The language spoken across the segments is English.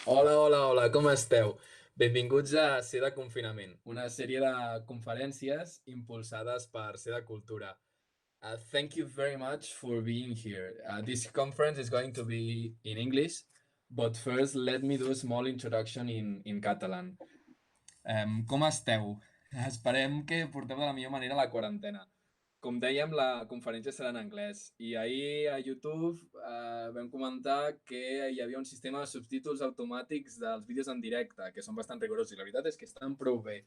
Hola, hola, hola, com esteu? Benvinguts a C de Confinament, una sèrie de conferències impulsades per C de Cultura. Thank you very much for being here. This conference is going to be in English, but first let me do a small introduction in Catalan. Com esteu? Esperem que porteu de la millor manera la quarantena. Com dèiem, la conferència serà en anglès i ahir a YouTube vam comentar que hi havia un sistema de subtítols automàtics dels vídeos en directe, que són bastant rigorosos i la veritat és que estan prou bé.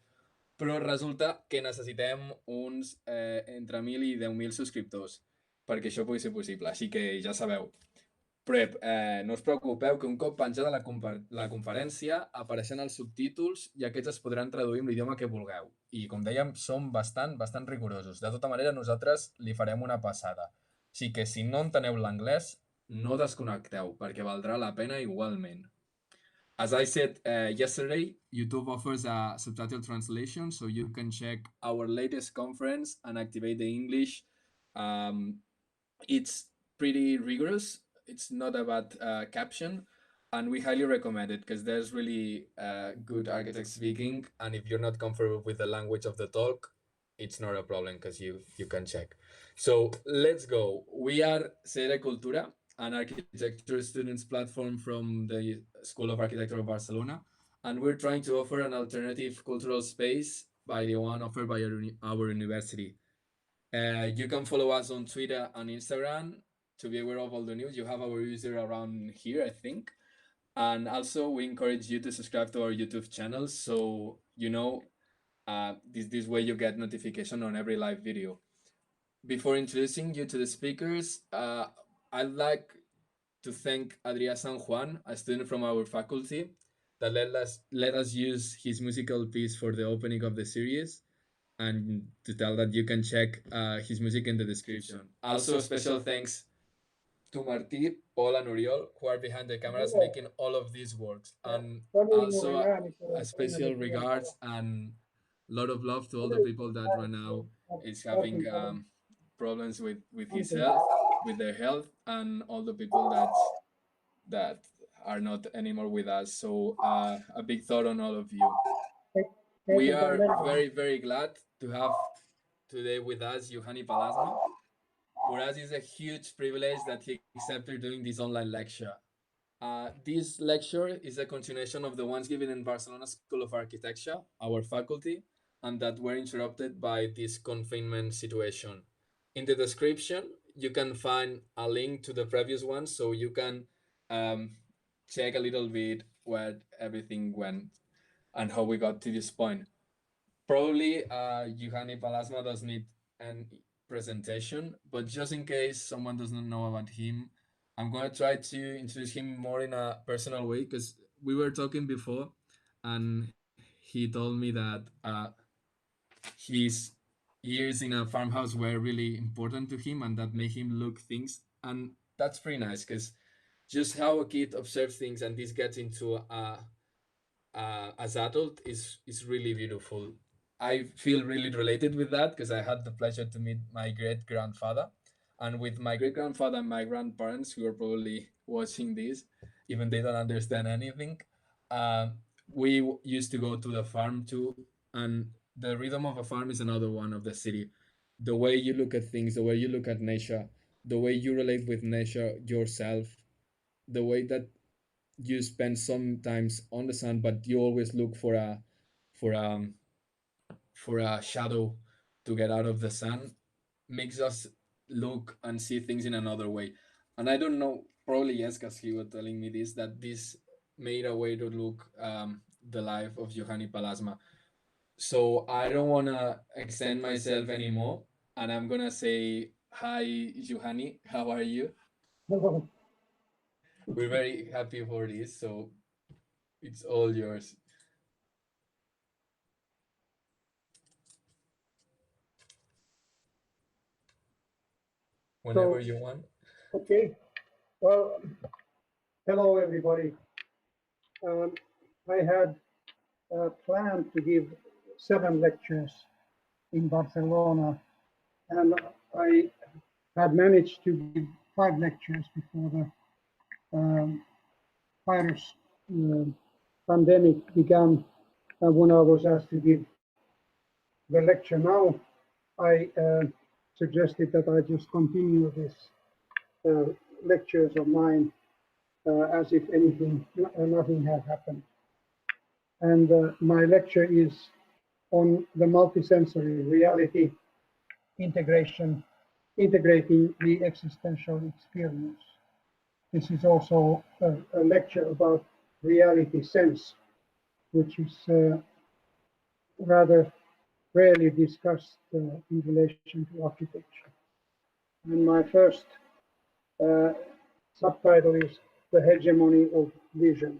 Però resulta que necessitem uns entre 1.000 i 10.000 subscriptors perquè això pugui ser possible. Així que ja sabeu, Prep, no us preocupeu que un cop penjada la conferència apareixen els subtítols i aquests es podran traduir en l'idioma que vulgueu. I com dèiem, som bastant rigorosos. De tota manera, nosaltres li farem una passada. Així que si no enteneu l'anglès, no desconnecteu, perquè valdrà la pena igualment. As I said yesterday, YouTube offers a subtitle translation, so you can check our latest conference and activate the English. It's pretty rigorous. It's not a bad caption, and we highly recommend it because there's really good architect speaking, and if you're not comfortable with the language of the talk, it's not a problem because you can check. So let's go. We are C de Cultura, an architecture students platform from the School of Architecture of Barcelona, and we're trying to offer an alternative cultural space by the one offered by our university. You can follow us on Twitter and Instagram to be aware of all the news. You have our user around here, I think. And also, we encourage you to subscribe to our YouTube channel so you know this way you get notification on every live video. Before introducing you to the speakers, I'd like to thank Adrià Sanjuan, a student from our faculty, that let us use his musical piece for the opening of the series, and to tell that you can check his music in the description. Also, special thanks to Martí, Pol, and Oriol, who are behind the cameras making all of these works. And also a special regards and a lot of love to all the people that right now is having problems with his health, with their health, and all the people that are not anymore with us. So a big thought on all of you. We are very glad to have today with us Juhani Pallasmaa. For us, it's a huge privilege that he accepted doing this online lecture. This lecture is a continuation of the ones given in Barcelona School of Architecture, our faculty, and that were interrupted by this confinement situation. In the description, you can find a link to the previous one so you can um, check a little bit where everything went and how we got to this point. Probably Juhani Pallasmaa does need an presentation, but just in case someone doesn't know about him, I'm gonna try to introduce him more in a personal way because we were talking before, and he told me that his years in a farmhouse were really important to him, and that made him look things, and that's pretty nice because just how a kid observes things and this gets into as adult is really beautiful. I feel really related with that because I had the pleasure to meet my great grandfather, and with my great grandfather and my grandparents who are probably watching this, even they don't understand anything. Uh, we used to go to the farm too, and the rhythm of a farm is another one of the city. The way you look at things, the way you look at nature, the way you relate with nature yourself, the way that you spend sometimes on the sun, but you always look for a for a shadow to get out of the sun, makes us look and see things in another way. And I don't know, probably yes, because he was telling me this, that this made a way to look the life of Juhani Pallasmaa. So I don't want to extend myself anymore, and I'm gonna say hi, Juhani. How are you? Hello. We're very happy for this, so it's all yours whenever So, you want. okay. Well, hello everybody. Um, I had planned to give 7 lectures in Barcelona, and I had managed to give 5 lectures before the virus uh, pandemic began. And when I was asked to give the lecture now, I suggested that I just continue this uh, lectures of mine as if nothing had happened. And my lecture is on the multisensory reality integrating the existential experience. This is also a lecture about reality sense, which is rather rarely discussed in relation to architecture. And my first uh, subtitle is The Hegemony of Vision.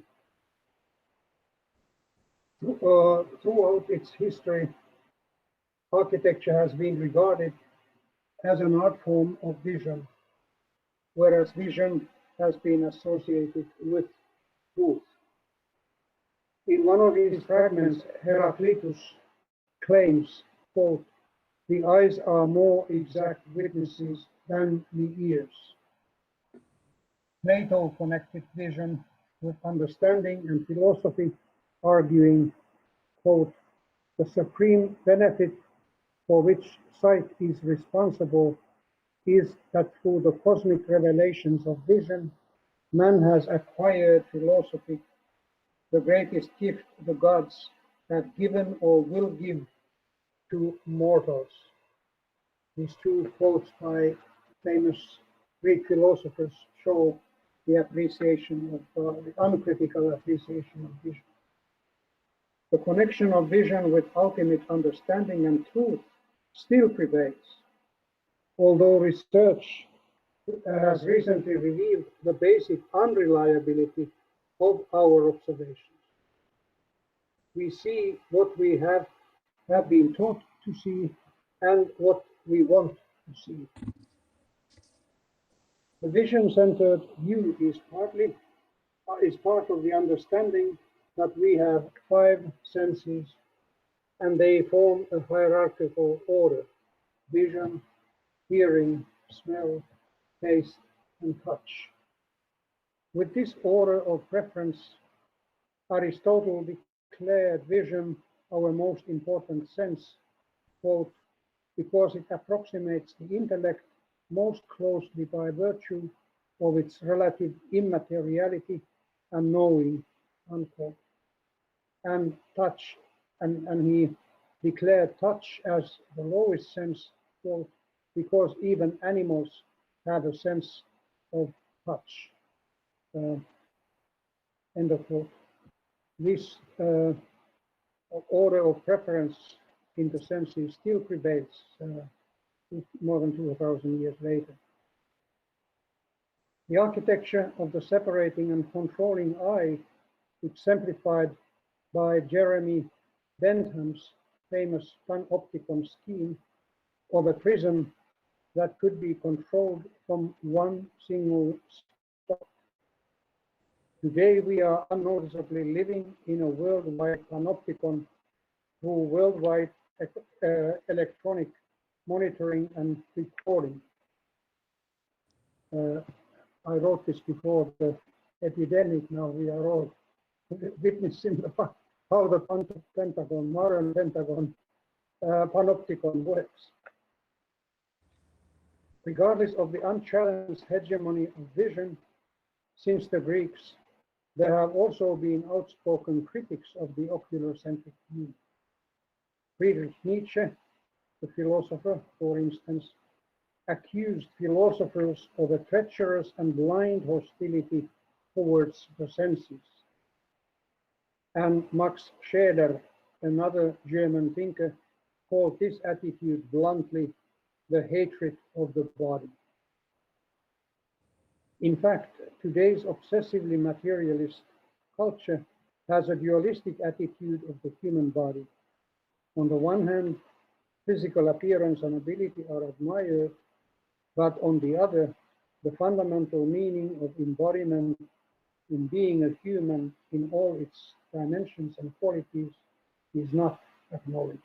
Throughout its history, architecture has been regarded as an art form of vision, whereas vision has been associated with truth. In one of his fragments, Heraclitus claims, quote, "The eyes are more exact witnesses than the ears." Plato connected vision with understanding and philosophy, arguing, quote, "The supreme benefit for which sight is responsible is that through the cosmic revelations of vision, man has acquired philosophy, the greatest gift the gods have given or will give to mortals." These two quotes by famous Greek philosophers show the appreciation of the uncritical appreciation of vision. The connection of vision with ultimate understanding and truth still prevails, although research has recently revealed the basic unreliability of our observations. We see what we have been taught to see and what we want to see. The vision-centered view is part of the understanding that we have 5 senses and they form a hierarchical order: vision, hearing, smell, taste, and touch. With this order of preference, Aristotle declared vision our most important sense, quote, "because it approximates the intellect most closely by virtue of its relative immateriality and knowing, unquote. And touch, and he declared touch as the lowest sense, quote, because even animals have a sense of touch, end of quote. This order of preference in the senses still prevails more than 2,000 years later. The architecture of the separating and controlling eye, exemplified by Jeremy Bentham's famous panopticon scheme of a prism that could be controlled from one single spot. Today we are unnoticeably living in a worldwide panopticon through worldwide electronic monitoring and recording. I wrote this before the epidemic. Now we are all witnessing how the Pentagon, modern Pentagon, panopticon works. Regardless of the unchallenged hegemony of vision, since the Greeks, there have also been outspoken critics of the ocular-centric view. Friedrich Nietzsche, the philosopher, for instance, accused philosophers of a treacherous and blind hostility towards the senses. And Max Scheler, another German thinker, called this attitude bluntly the hatred of the body. In fact, today's obsessively materialist culture has a dualistic attitude of the human body. On the one hand, physical appearance and ability are admired, but on the other, the fundamental meaning of embodiment in being a human in all its dimensions and qualities is not acknowledged.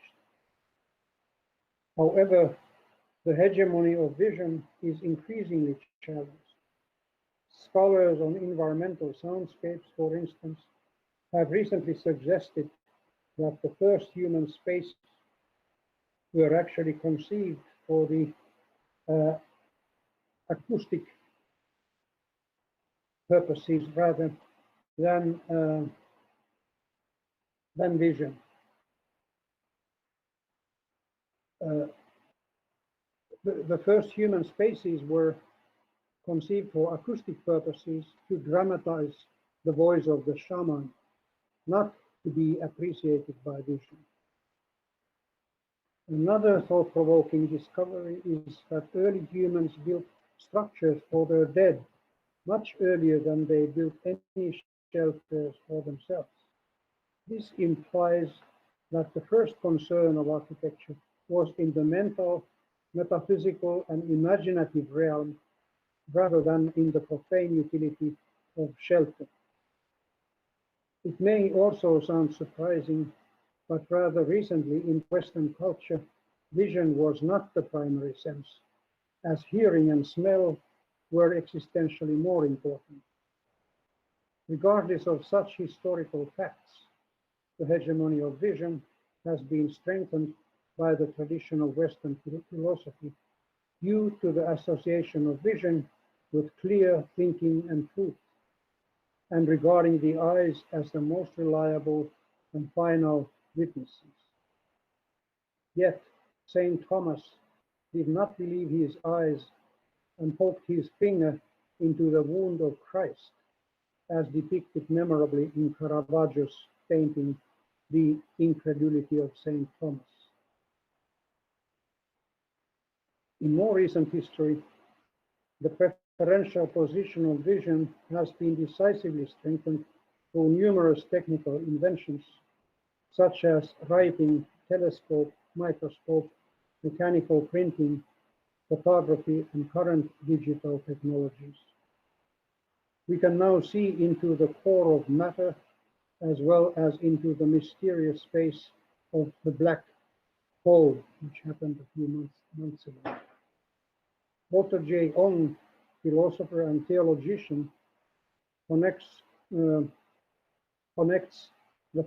However, the hegemony of vision is increasingly challenged. Scholars on environmental soundscapes, for instance, have recently suggested that the first human spaces were actually conceived for the acoustic purposes rather than vision. The first human spaces were conceived for acoustic purposes to dramatize the voice of the shaman, not to be appreciated by vision. Another thought-provoking discovery is that early humans built structures for their dead much earlier than they built any shelters for themselves. This implies that the first concern of architecture was in the mental, metaphysical, and imaginative realm rather than in the profane utility of shelter. It may also sound surprising, but rather recently in Western culture, vision was not the primary sense, as hearing and smell were existentially more important. Regardless of such historical facts, the hegemony of vision has been strengthened by the tradition of Western philosophy due to the association of vision with clear thinking and truth, and regarding the eyes as the most reliable and final witnesses. Yet, St. Thomas did not believe his eyes and poked his finger into the wound of Christ, as depicted memorably in Caravaggio's painting, The Incredulity of St. Thomas. In more recent history, the preferential position of vision has been decisively strengthened through numerous technical inventions, such as writing, telescope, microscope, mechanical printing, photography, and current digital technologies. We can now see into the core of matter as well as into the mysterious space of the black hole, which happened a few months ago. Walter J. Ong, philosopher and theologian, connects the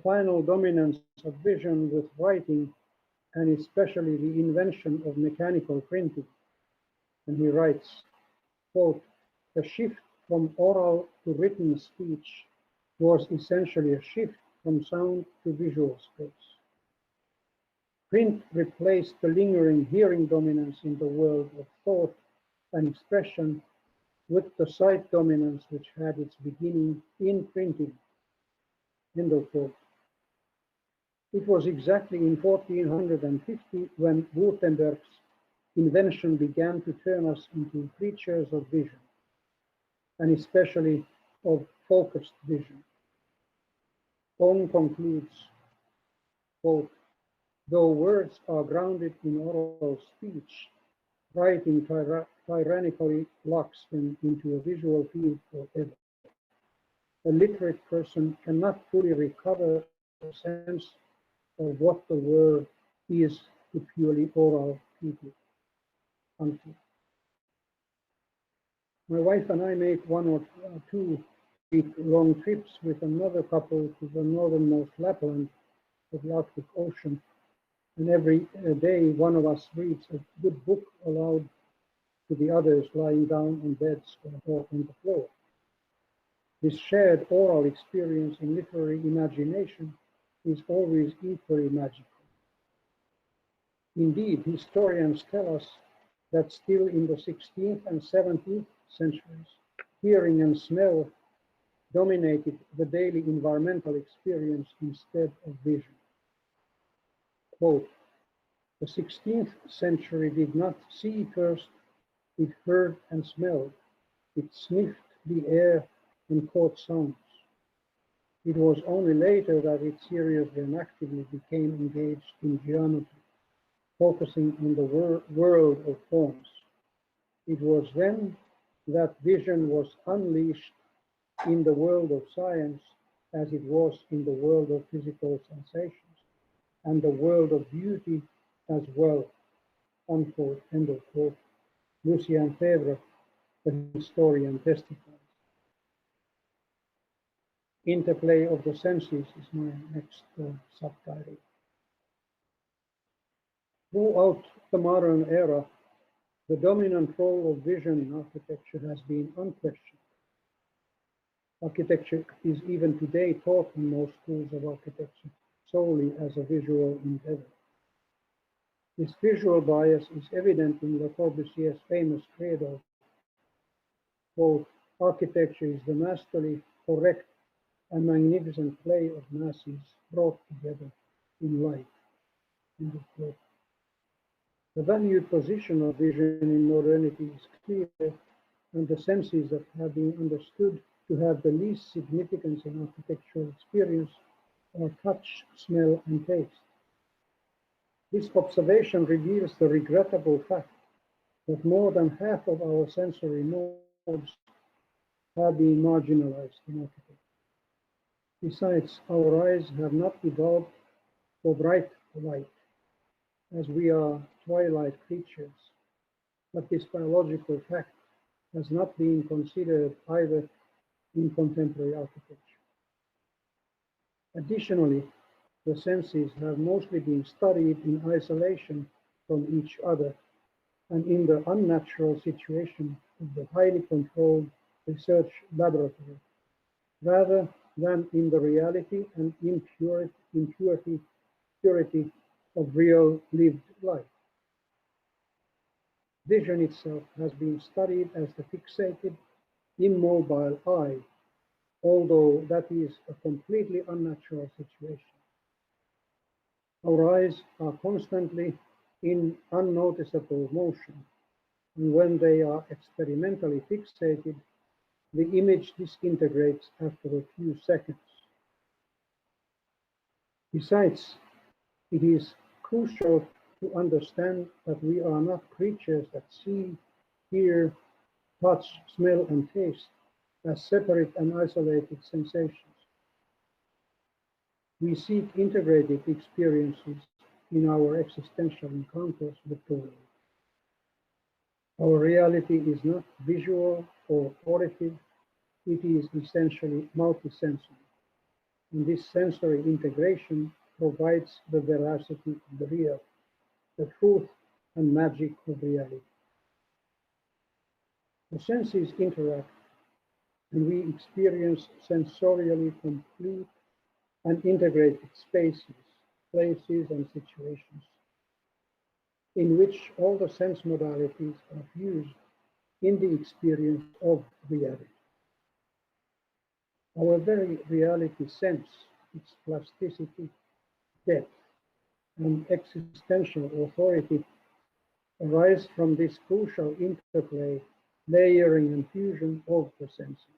final dominance of vision with writing, and especially the invention of mechanical printing. And he writes, quote, The shift from oral to written speech was essentially a shift from sound to visual space. Print replaced the lingering hearing dominance in the world of thought and expression with the sight dominance which had its beginning in printing. End of quote. It was exactly in 1450 when Gutenberg's invention began to turn us into creatures of vision, and especially of focused vision. Ong concludes, quote, though words are grounded in oral speech, writing tyrannically locks them into a visual field forever. A literate person cannot fully recover a sense of what the word is to purely oral people. Until my wife and I make one or two week-long trips with another couple to the northernmost Lapland of the Arctic Ocean, and every day one of us reads a good book aloud to the others lying down on beds or on the floor. This shared oral experience in literary imagination is always equally magical. Indeed, historians tell us that still in the 16th and 17th centuries, hearing and smell dominated the daily environmental experience instead of vision. Quote, the 16th century did not see first, it heard and smelled, it sniffed the air and caught sounds. It was only later that it seriously and actively became engaged in geometry, focusing on the world of forms. It was then that vision was unleashed in the world of science as it was in the world of physical sensations, and the world of beauty as well, unquote, end of quote. Lucien Febvre, the historian, testifies. Interplay of the senses is my next subtitle. Throughout the modern era, the dominant role of vision in architecture has been unquestioned. Architecture is even today taught in most schools of architecture solely as a visual endeavor. This visual bias is evident in Le Corbusier's famous credo, quote, architecture is the masterly, correct, and magnificent play of masses brought together in light. End of quote. The valued position of vision in modernity is clear, and the senses that have been understood to have the least significance in architectural experience are touch, smell, and taste. This observation reveals the regrettable fact that more than half of our sensory modes have been marginalized in architecture. Besides, our eyes have not evolved for bright light, as we are twilight creatures, but this biological fact has not been considered either in contemporary architecture. Additionally, the senses have mostly been studied in isolation from each other and in the unnatural situation of the highly controlled research laboratory, rather than in the reality and purity of real lived life. Vision itself has been studied as the fixated, immobile eye, although that is a completely unnatural situation. Our eyes are constantly in unnoticeable motion, and when they are experimentally fixated, the image disintegrates after a few seconds. Besides, it is crucial to understand that we are not creatures that see, hear, touch, smell, and taste as separate and isolated sensations. We seek integrated experiences in our existential encounters with the world. Our reality is not visual or auditive, it is essentially multisensory. And this sensory integration provides the veracity of the real, the truth and magic of reality. The senses interact, and we experience sensorially complete and integrated spaces, places, and situations in which all the sense modalities are fused in the experience of reality. Our very reality sense, its plasticity, depth, and existential authority arise from this crucial interplay, layering and fusion of the senses.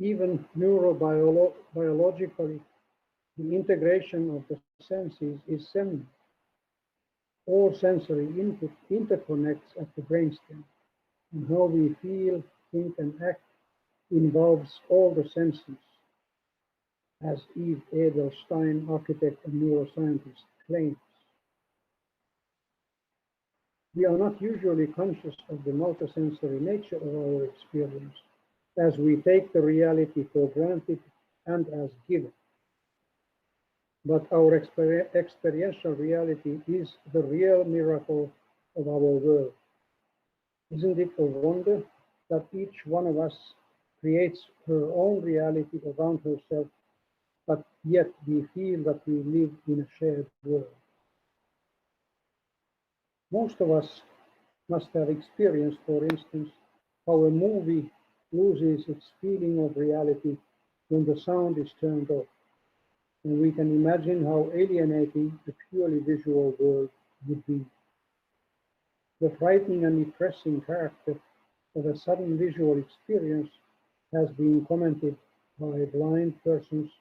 Even neurobiologically, the integration of the senses is seminal. All sensory input interconnects at the brainstem, and how we feel, think, and act involves all the senses, as Eve Edelstein, architect and neuroscientist, claims. We are not usually conscious of the multisensory nature of our experience, as we take the reality for granted and as given. But our experiential reality is the real miracle of our world. Isn't it a wonder that each one of us creates her own reality around herself, but yet we feel that we live in a shared world? Most of us must have experienced, for instance, how a movie loses its feeling of reality when the sound is turned off. And we can imagine how alienating the purely visual world would be. The frightening and depressing character of a sudden visual experience has been commented by blind persons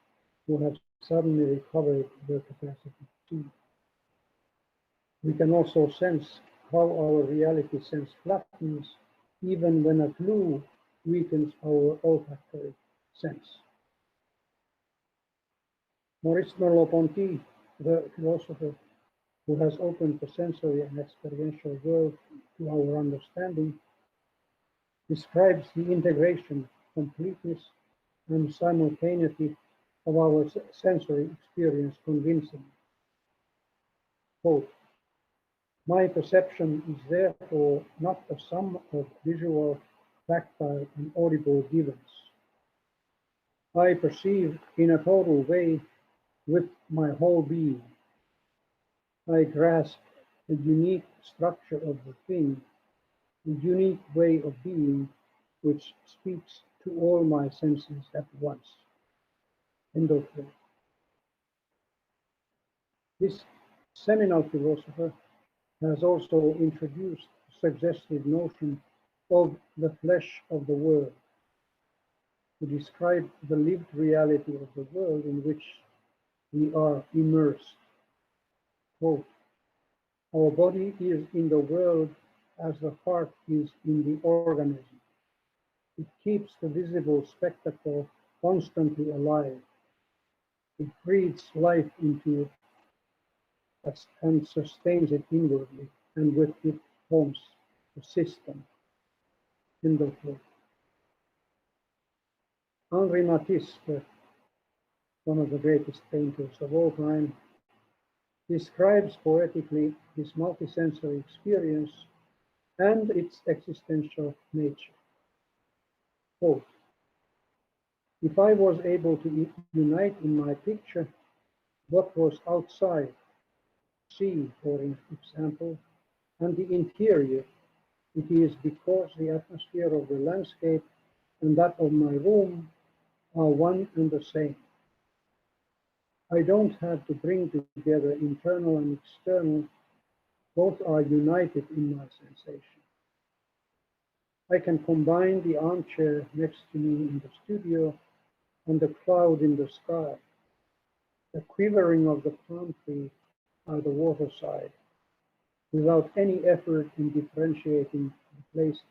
who have suddenly recovered their capacity to see. We can also sense how our reality sense flattens even when a clue weakens our olfactory sense. Maurice Merleau-Ponty, the philosopher who has opened the sensory and experiential world to our understanding, describes the integration, completeness, and simultaneity of our sensory experience convincingly. Quote, "My perception is therefore not a sum of visual, tactile, and audible givens. I perceive in a total way with my whole being. I grasp the unique structure of the thing, the unique way of being which speaks to all my senses at once." End of quote. This seminal philosopher has also introduced the suggestive notion of the flesh of the world to describe the lived reality of the world in which we are immersed. Quote, "Our body is in the world as the heart is in the organism. It keeps the visible spectacle constantly alive. It breathes life into it and sustains it inwardly, and with it forms the system." End of quote. Henri Matisse, one of the greatest painters of all time, describes poetically this multisensory experience and its existential nature. Quote, "If I was able to unite in my picture what was outside, sea, for example, and the interior, it is because the atmosphere of the landscape and that of my room are one and the same. I don't have to bring together internal and external, both are united in my sensation. I can combine the armchair next to me in the studio and the cloud in the sky, the quivering of the palm tree by the waterside, without any effort in differentiating the places,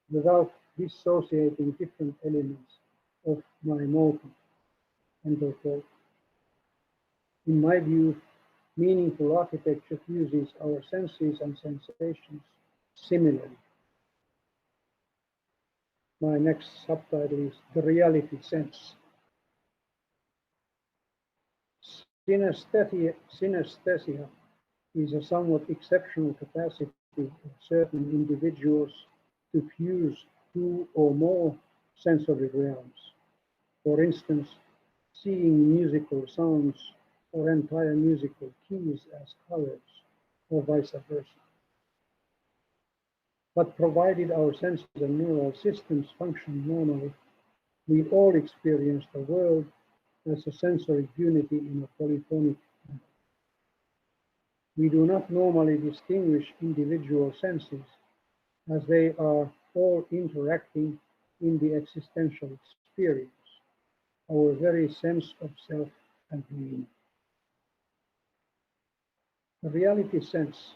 without dissociating different elements of my motive." End of quote. In my view, meaningful architecture fuses our senses and sensations similarly. My next subtitle is "The Reality Sense." Synesthesia is a somewhat exceptional capacity of certain individuals to fuse two or more sensory realms. For instance, seeing musical sounds or entire musical keys as colors, or vice versa. But provided our senses and neural systems function normally, we all experience the world as a sensory unity in a polyphonic manner. We do not normally distinguish individual senses, as they are all interacting in the existential experience, our very sense of self and being. The reality sense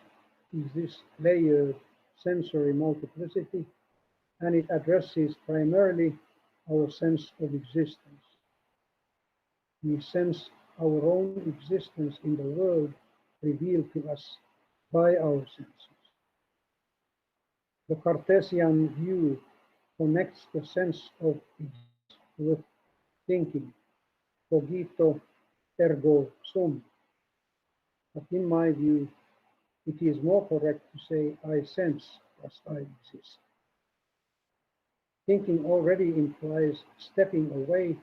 is this layered sensory multiplicity, and it addresses primarily our sense of existence. We sense our own existence in the world revealed to us by our senses. The Cartesian view connects the sense of existence with thinking, cogito ergo sum. But in my view, it is more correct to say I sense as I exist. Thinking already implies stepping away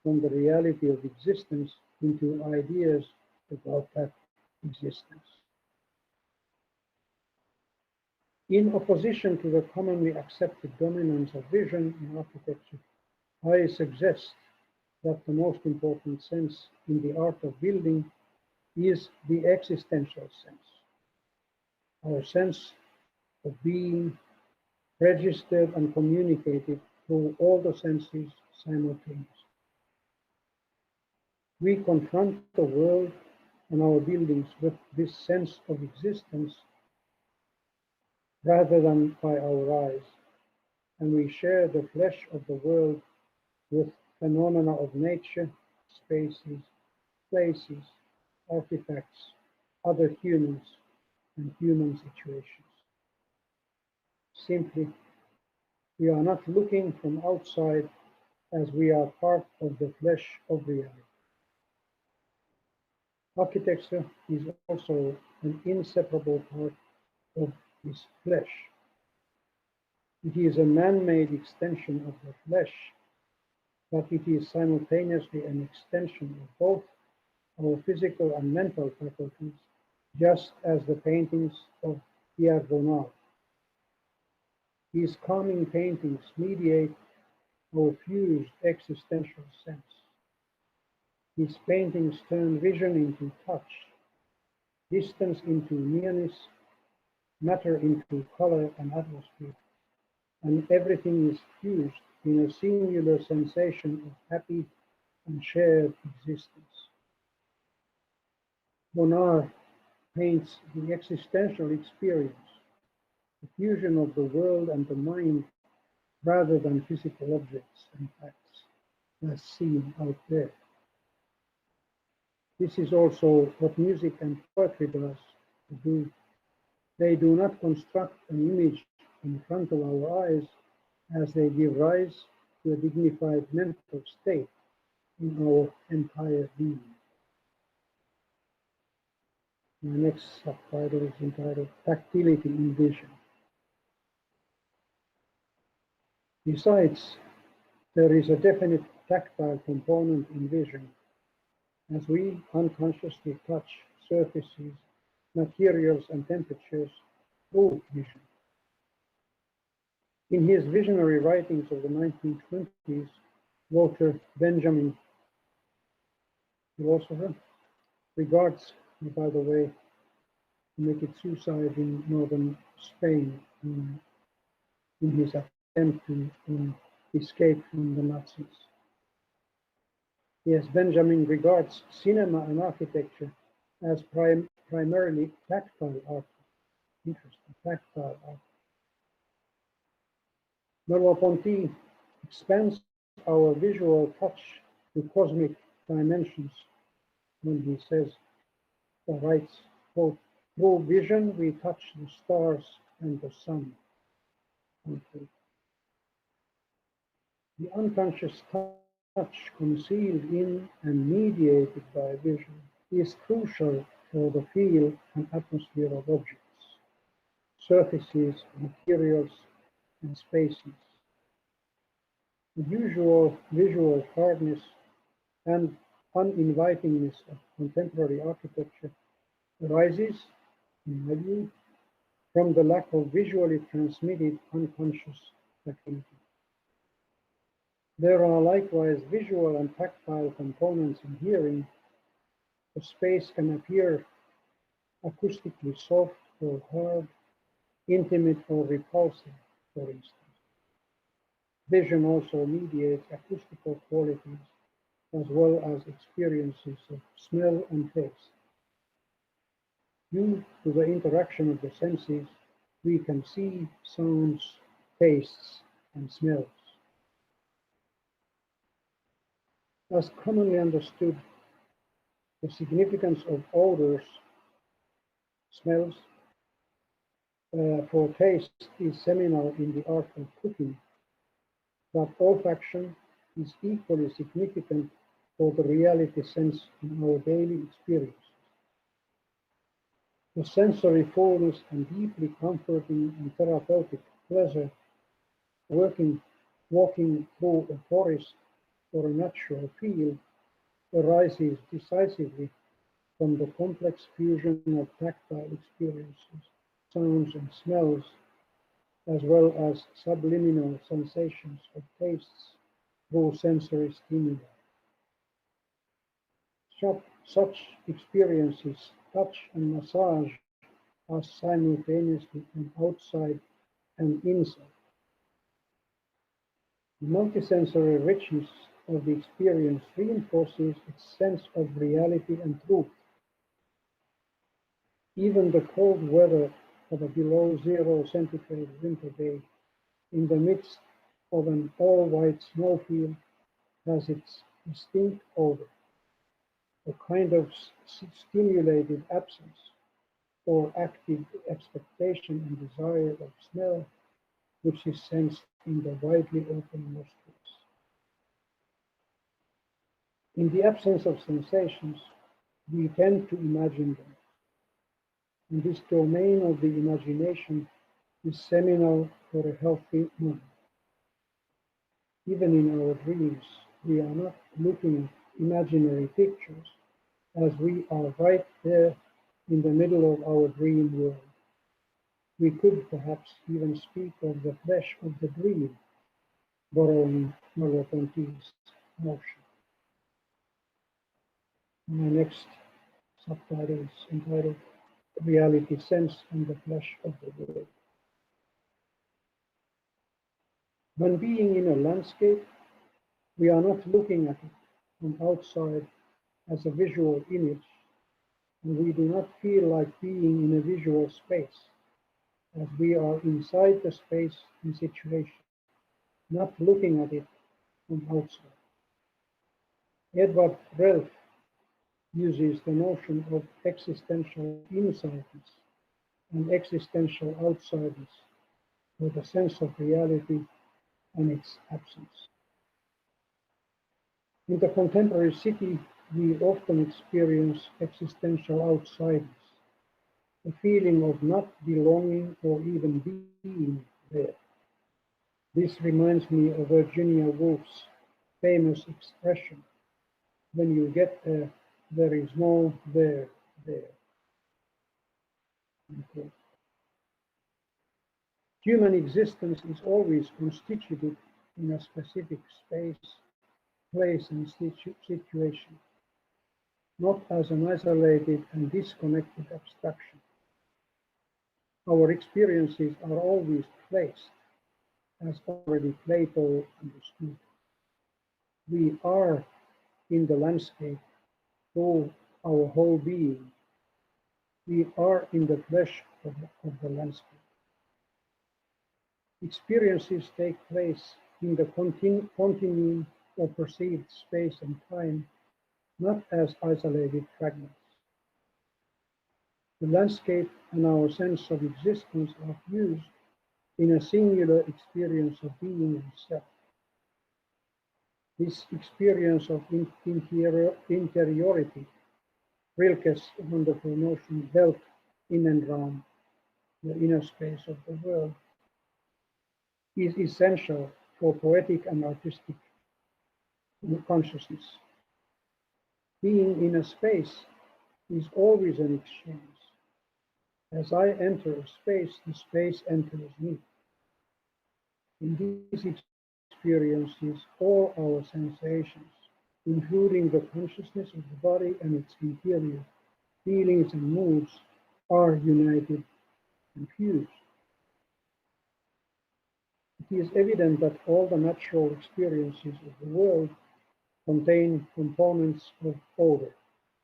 from the reality of existence into ideas about that existence. In opposition to the commonly accepted dominance of vision in architecture, I suggest that the most important sense in the art of building is the existential sense, our sense of being registered and communicated through all the senses simultaneously. We confront the world and our buildings with this sense of existence rather than by our eyes, and we share the flesh of the world with phenomena of nature, spaces, places, artifacts, other humans, and human situations. Simply, we are not looking from outside as we are part of the flesh of reality. Architecture is also an inseparable part of this flesh. It is a man-made extension of the flesh, but it is simultaneously an extension of both our physical and mental faculties, just as the paintings of Pierre Bonnard. These calming paintings mediate our fused existential sense. These paintings turn vision into touch, distance into nearness, matter into color and atmosphere, and everything is fused in a singular sensation of happy and shared existence. Bonnard paints the existential experience, the fusion of the world and the mind, rather than physical objects and facts, as seen out there. This is also what music and poetry does to do. They do not construct an image in front of our eyes, as they give rise to a dignified mental state in our entire being. My next subtitle is entitled Tactility in Vision. Besides, there is a definite tactile component in vision, as we unconsciously touch surfaces, materials, and temperatures through vision. In his visionary writings of the 1920s, Walter Benjamin, philosopher, regards, by the way, committed suicide in northern Spain in his attempt to escape from the Nazis. Yes, Benjamin regards cinema and architecture as primarily tactile art. Interesting, tactile art. Merleau-Ponty expands our visual touch to cosmic dimensions when he says, or writes, quote, through vision we touch the stars and the sun. Unquote. The unconscious touch concealed in and mediated by vision is crucial for the feel and atmosphere of objects, surfaces, materials, and spaces. The usual visual hardness and uninvitingness of contemporary architecture arises, in my view, from the lack of visually transmitted unconscious activity. There are likewise visual and tactile components in hearing. The space can appear acoustically soft or hard, intimate or repulsive, for instance. Vision also mediates acoustical qualities as well as experiences of smell and taste. Due to the interaction of the senses, we can see sounds, tastes, and smells. As commonly understood, the significance of odors, smells, for taste is seminal in the art of cooking, but olfaction is equally significant for the reality sense in our daily experience. The sensory fullness and deeply comforting and therapeutic pleasure walking through a forest or a natural field arises decisively from the complex fusion of tactile experiences, sounds and smells, as well as subliminal sensations of tastes through sensory stimuli. Such experiences, touch and massage, are simultaneously on outside and inside. The multisensory richness of the experience reinforces its sense of reality and truth. Even the cold weather of a below 0 centigrade winter day in the midst of an all-white snowfield has its distinct odor, a kind of stimulated absence or active expectation and desire of smell, which is sensed in the widely open nostrils. In the absence of sensations, we tend to imagine them. And this domain of the imagination is seminal for a healthy mind. Even in our dreams, we are not looking at imaginary pictures, as we are right there in the middle of our dream world. We could perhaps even speak of the flesh of the dream, borrowing Merleau-Ponty's notion. My next subtitle is entitled Reality Sense and the Flesh of the World. When being in a landscape, we are not looking at it from outside as a visual image, and we do not feel like being in a visual space, as we are inside the space and situation, not looking at it from outside. Eduard Llorens uses the notion of existential insideness and existential outsideness for the sense of reality and its absence. In the contemporary city, we often experience existential outsideness, a feeling of not belonging or even being there. This reminds me of Virginia Woolf's famous expression, when you get there, there is no there. Okay. Human existence is always constituted in a specific space, place, and situation, not as an isolated and disconnected abstraction. Our experiences are always placed, as already Plato understood. We are in the landscape through our whole being. We are in the flesh of the landscape. Experiences take place in the continuum of perceived space and time, not as isolated fragments. The landscape and our sense of existence are fused in a singular experience of being and self. This experience of interiority, Rilke's wonderful notion, Welt in and round, the inner space of the world, is essential for poetic and artistic consciousness. Being in a space is always an exchange. As I enter a space, the space enters me. In these experiences, all our sensations, including the consciousness of the body and its interior, feelings and moods, are united and fused. It is evident that all the natural experiences of the world contain components of odor,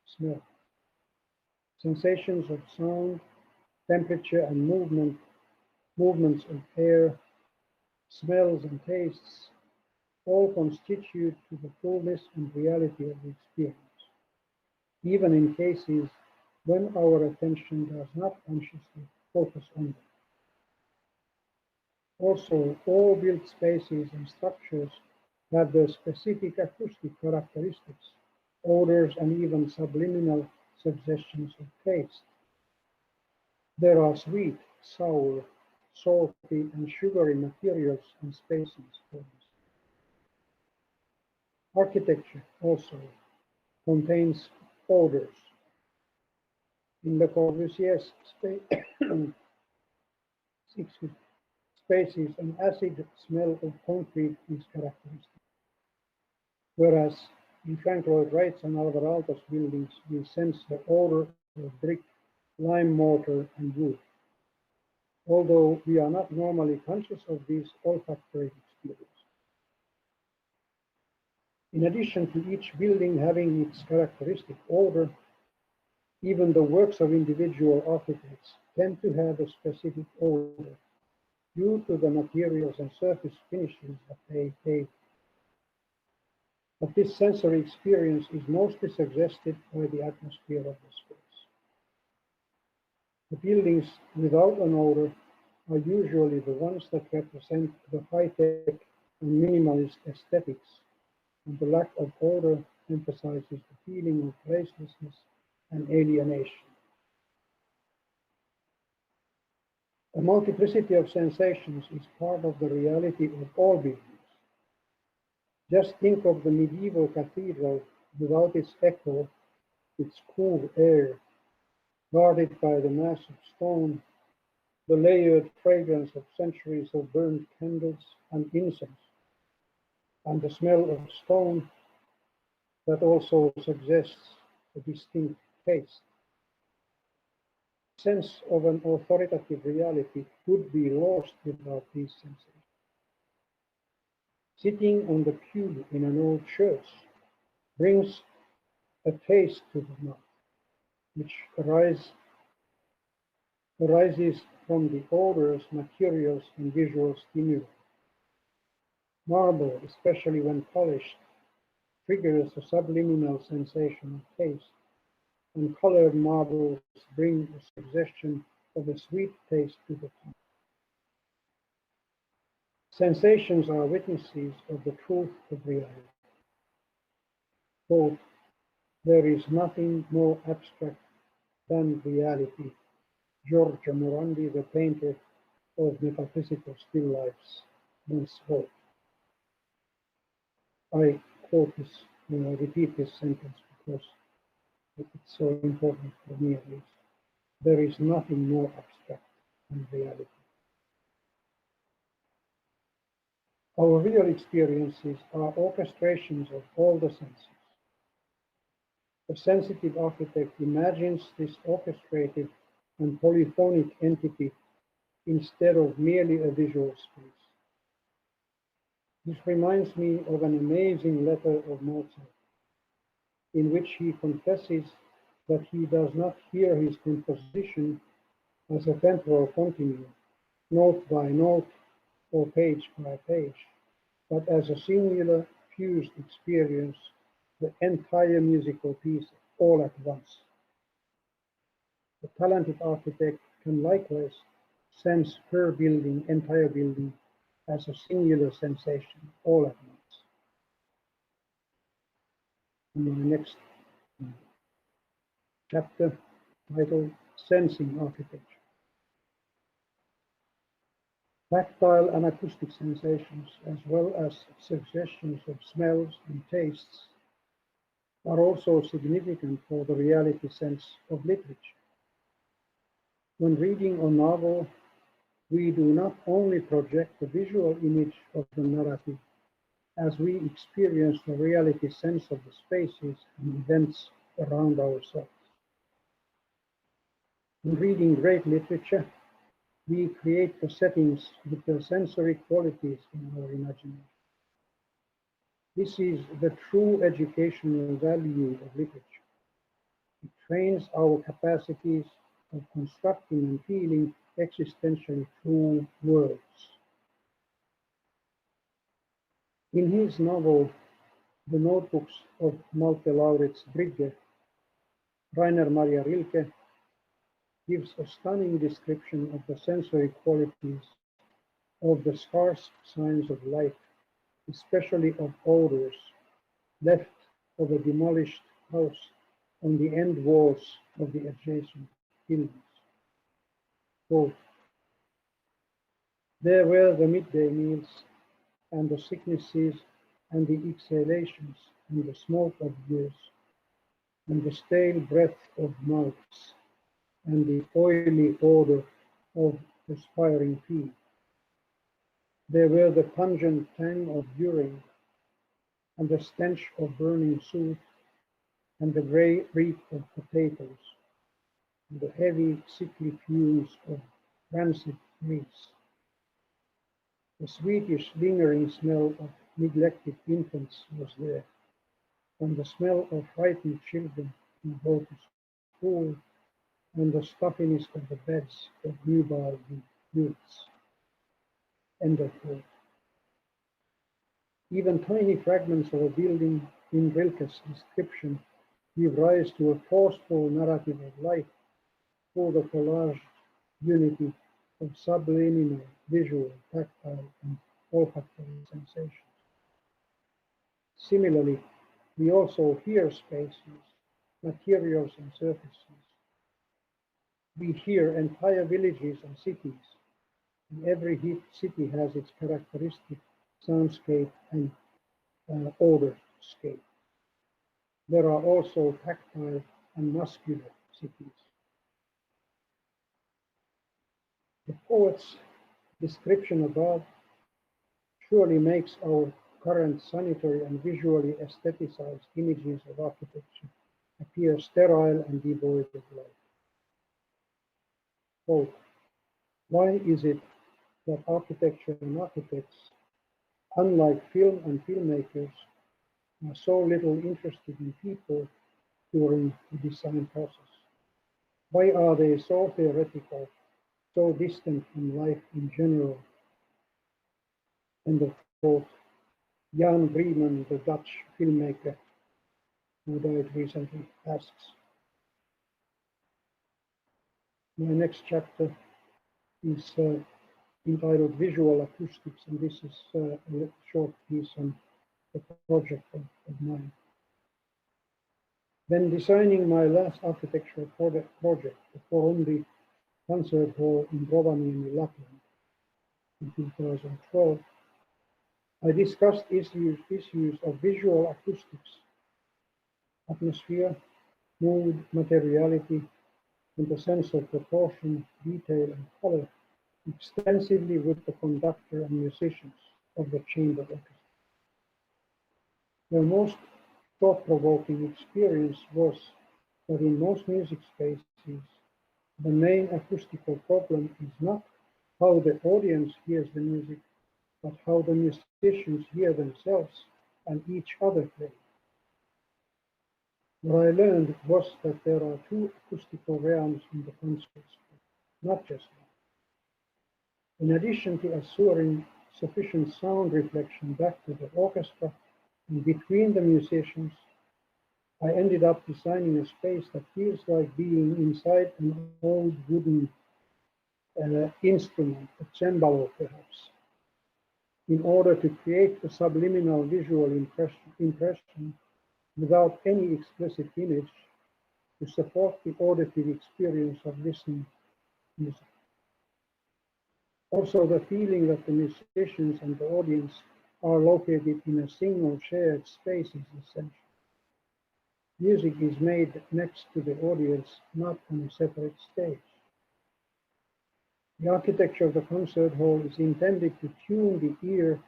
smell, sensations of sound, temperature and movements of air, smells and tastes, all constitute to the fullness and reality of the experience, even in cases when our attention does not consciously focus on them. Also, all built spaces and structures have their specific acoustic characteristics, odors, and even subliminal suggestions of taste. There are sweet, sour, salty, and sugary materials and spaces, for instance. Architecture also contains odors. In Le Corbusier's spaces, an acid smell of concrete is characteristic, whereas in Frank Lloyd Wright's and Alvar Aalto's buildings, we sense the odor of brick, lime mortar, and wood, although we are not normally conscious of these olfactory experiences. In addition to each building having its characteristic odor, even the works of individual architects tend to have a specific odor due to the materials and surface finishes that they take. But this sensory experience is mostly suggested by the atmosphere of the space. The buildings without an odor are usually the ones that represent the high-tech and minimalist aesthetics, and the lack of odor emphasizes the feeling of placelessness and alienation. A multiplicity of sensations is part of the reality of all buildings. Just think of the medieval cathedral without its echo, its cool air, guarded by the mass of stone, the layered fragrance of centuries of burned candles and incense, and the smell of stone that also suggests a distinct taste. Sense of an authoritative reality would be lost without these sensations. Sitting on the pew in an old church brings a taste to the mouth, which arises from the odors, materials, and visual stimuli. Marble, especially when polished, triggers a subliminal sensation of taste, and colored marbles bring a suggestion of a sweet taste to the tongue. Sensations are witnesses of the truth of reality. Quote, "There is nothing more abstract than reality," Giorgio Morandi, the painter of metaphysical still lifes, once wrote. I quote this, I repeat this sentence because it's so important for me at least. There is nothing more abstract than reality. Our real experiences are orchestrations of all the senses. A sensitive architect imagines this orchestrated and polyphonic entity instead of merely a visual space. This reminds me of an amazing letter of Mozart, in which he confesses that he does not hear his composition as a temporal continuum, note by note or page by page, but as a singular fused experience, the entire musical piece all at once. The talented architect can likewise sense her entire building, as a singular sensation all at once. In my next chapter, titled Sensing Architecture. Tactile and acoustic sensations, as well as suggestions of smells and tastes, are also significant for the reality sense of literature. When reading a novel, we do not only project the visual image of the narrative, as we experience the reality sense of the spaces and events around ourselves. In reading great literature, we create the settings with the sensory qualities in our imagination. This is the true educational value of literature. It trains our capacities of constructing and feeling existentially true worlds. In his novel, The Notebooks of Malte Lauritz Brigge, Rainer Maria Rilke gives a stunning description of the sensory qualities of the scarce signs of life, especially of odors, left of a demolished house on the end walls of the adjacent buildings. Quote, there were the midday meals and the sicknesses and the exhalations and the smoke of years and the stale breath of mouths and the oily odor of perspiring feet. There were the pungent tang of urine and the stench of burning soup and the grey reek of potatoes and the heavy sickly fumes of rancid grease. The sweetish lingering smell of neglected infants was there, and the smell of frightened children who go to school, and the stuffiness of the beds of newborn youths. End of quote. Even tiny fragments of a building in Rilke's description give rise to a forceful narrative of life through the collaged unity of subliminal, visual, tactile, and olfactory sensations. Similarly, we also hear spaces, materials, and surfaces. We hear entire villages and cities, and every city has its characteristic soundscape and odorscape. There are also tactile and muscular cities. The poet's description above surely makes our current sanitary and visually aestheticized images of architecture appear sterile and devoid of life. Quote, why is it that architecture and architects, unlike film and filmmakers, are so little interested in people during the design process? Why are they so theoretical, so distant from life in general? End of quote. Jan Breeman, the Dutch filmmaker who died recently, asks. My next chapter is entitled Visual Acoustics, and this is a short piece on a project of mine. When designing my last architectural project, the Porombi Concert Hall in Rovaniemi, Lapland, in 2012, I discussed issues of visual acoustics, atmosphere, mood, materiality, and the sense of proportion, detail, and color extensively with the conductor and musicians of the chamber orchestra. The most thought-provoking experience was that in most music spaces, the main acoustical problem is not how the audience hears the music, but how the musicians hear themselves and each other play. What I learned was that there are two acoustical realms in the concert space, not just one. In addition to assuring sufficient sound reflection back to the orchestra and between the musicians, I ended up designing a space that feels like being inside an old wooden instrument, a cembalo perhaps, in order to create a subliminal visual impression without any explicit image to support the auditive experience of listening to music. Also, the feeling that the musicians and the audience are located in a single shared space is essential. Music is made next to the audience, not on a separate stage. The architecture of the concert hall is intended to tune the ear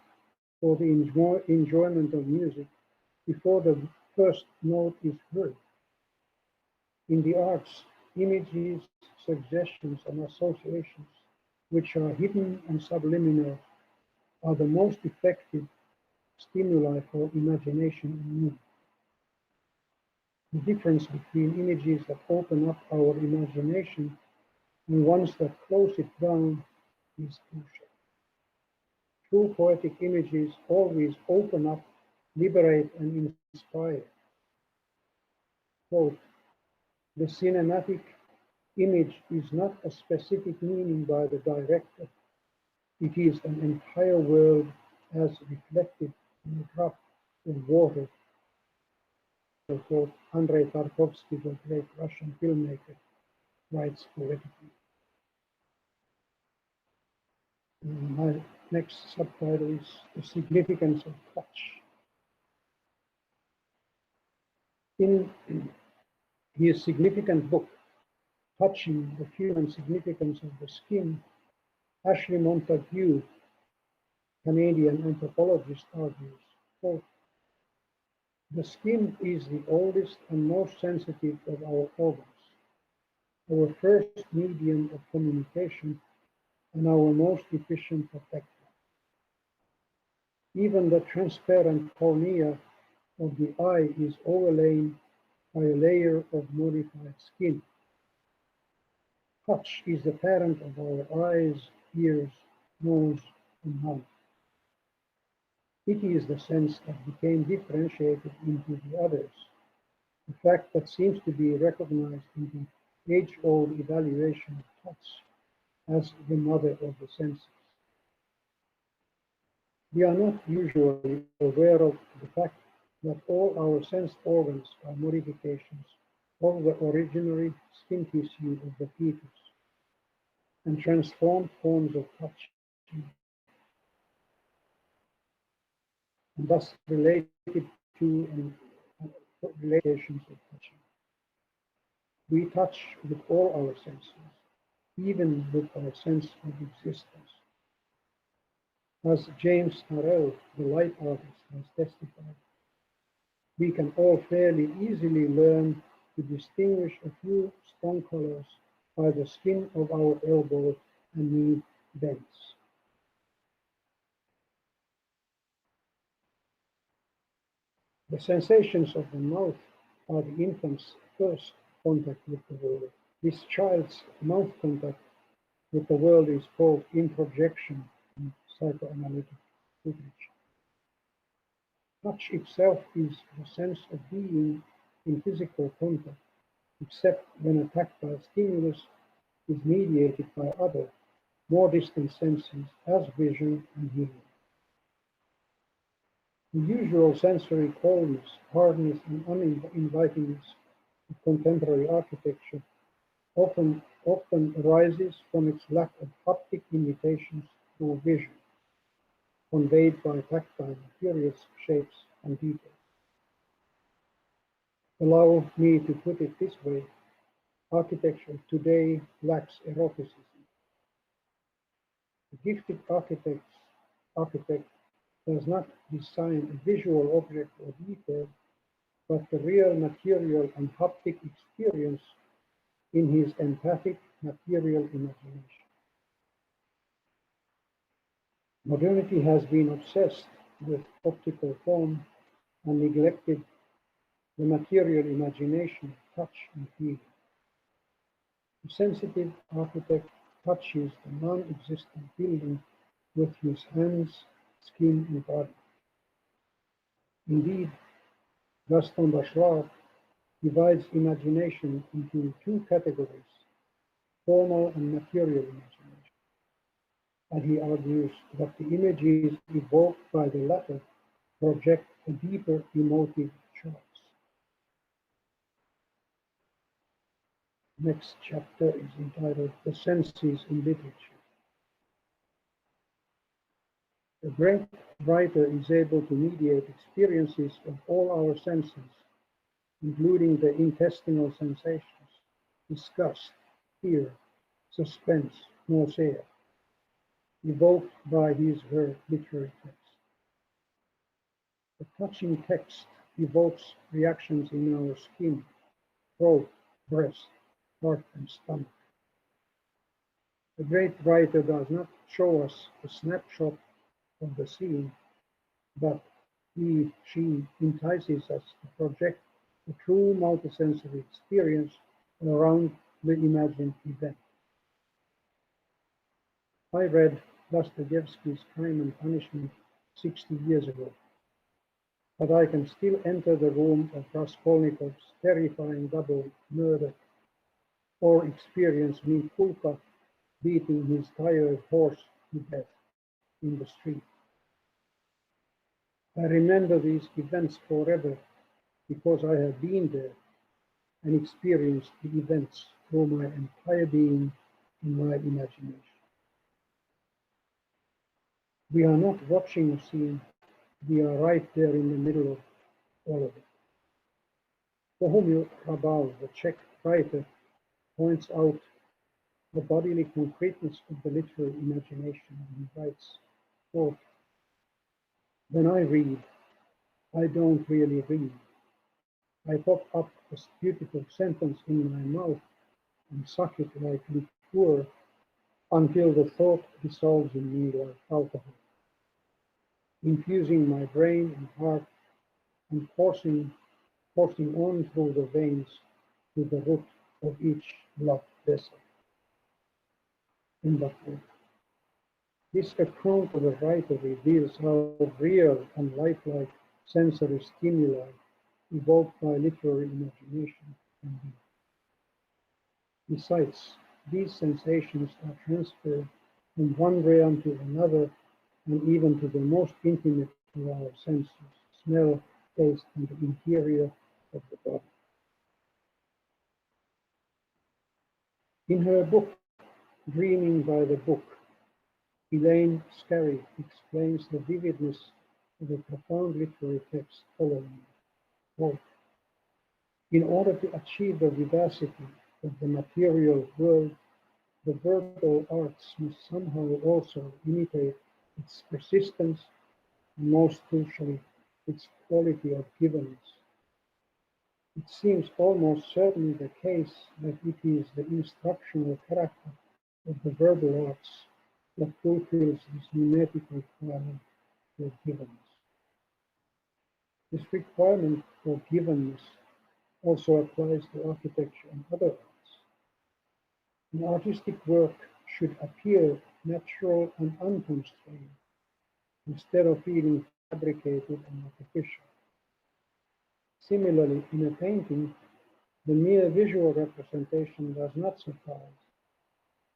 for the enjoyment of music before the first note is heard. In the arts, images, suggestions, and associations, which are hidden and subliminal, are the most effective stimuli for imagination and mood. The difference between images that open up our imagination and ones that close it down is crucial. True poetic images always open up, liberate, and inspire. Quote, the cinematic image is not a specific meaning by the director. It is an entire world as reflected in a drop of water. Andrei Tarkovsky, the great Russian filmmaker, writes poetically. My next subtitle is The Significance of Touch. In his significant book, Touching the Human Significance of the Skin, Ashley Montague, Canadian anthropologist, argues, quote, the skin is the oldest and most sensitive of our organs, our first medium of communication and our most efficient protector. Even the transparent cornea of the eye is overlain by a layer of modified skin. Touch is the parent of our eyes, ears, nose, and mouth. It is the sense that became differentiated into the others, a fact that seems to be recognized in the age-old evaluation of touch as the mother of the senses. We are not usually aware of the fact that all our sense organs are modifications of the originary skin tissue of the fetus and transformed forms of touch, and thus related to and relations of touching. We touch with all our senses, even with our sense of existence. As James Harrell, the light artist, has testified, we can all fairly easily learn to distinguish a few strong colors by the skin of our elbow and knee bends. The sensations of the mouth are the infant's first contact with the world. This child's mouth contact with the world is called introjection in psychoanalytic literature. Touch itself is the sense of being in physical contact, except when a tactile stimulus is mediated by other, more distant senses as vision and hearing. The usual sensory coldness, hardness, and uninvitingness of contemporary architecture often arises from its lack of haptic imitations through vision, conveyed by tactile materials, shapes, and details. Allow me to put it this way: architecture today lacks eroticism. The gifted architect does not design a visual object or detail, but the real material and haptic experience in his empathic material imagination. Modernity has been obsessed with optical form and neglected the material imagination, touch, and feeling. The sensitive architect touches the non-existent building with his hands, skin, and body. Indeed, Gaston Bachelard divides imagination into two categories, formal and material imagination, and he argues that the images evoked by the latter project a deeper emotive choice. Next chapter is entitled The Senses in Literature. The great writer is able to mediate experiences of all our senses, including the intestinal sensations, disgust, fear, suspense, nausea, evoked by his/her literary text. The touching text evokes reactions in our skin, throat, breast, heart, and stomach. The great writer does not show us a snapshot of the scene, but she entices us to project a true multisensory experience around the imagined event. I read Dostoevsky's Crime and Punishment 60 years ago, but I can still enter the room of Raskolnikov's terrifying double murder or experience Mikulka beating his tired horse to death in the street. I remember these events forever because I have been there and experienced the events through my entire being in my imagination. We are not watching a scene, we are right there in the middle of all of it. Bohumil Hrabal, the Czech writer, points out the bodily concreteness of the literary imagination, and he writes, quote, "When I read, I don't really read. I pop up a beautiful sentence in my mouth and suck it like liqueur until the thought dissolves in me like alcohol, infusing my brain and heart and forcing on through the veins to the root of each blood vessel." This account of the writer reveals how real and lifelike sensory stimuli evoked by literary imagination can be. Besides, these sensations are transferred from one realm to another and even to the most intimate of our senses, smell, taste, and the interior of the body. In her book, Dreaming by the Book, Elaine Scarry explains the vividness of a profound literary text following. Quote, "In order to achieve the vivacity of the material world, the verbal arts must somehow also imitate its persistence and, most crucially, its quality of givenness. It seems almost certainly the case that it is the instructional character of the verbal arts that fulfills this mimetic requirement for givenness. This requirement for givenness also applies to architecture and other arts. An artistic work should appear natural and unconstrained, instead of feeling fabricated and artificial. Similarly, in a painting, the mere visual representation does not suffice,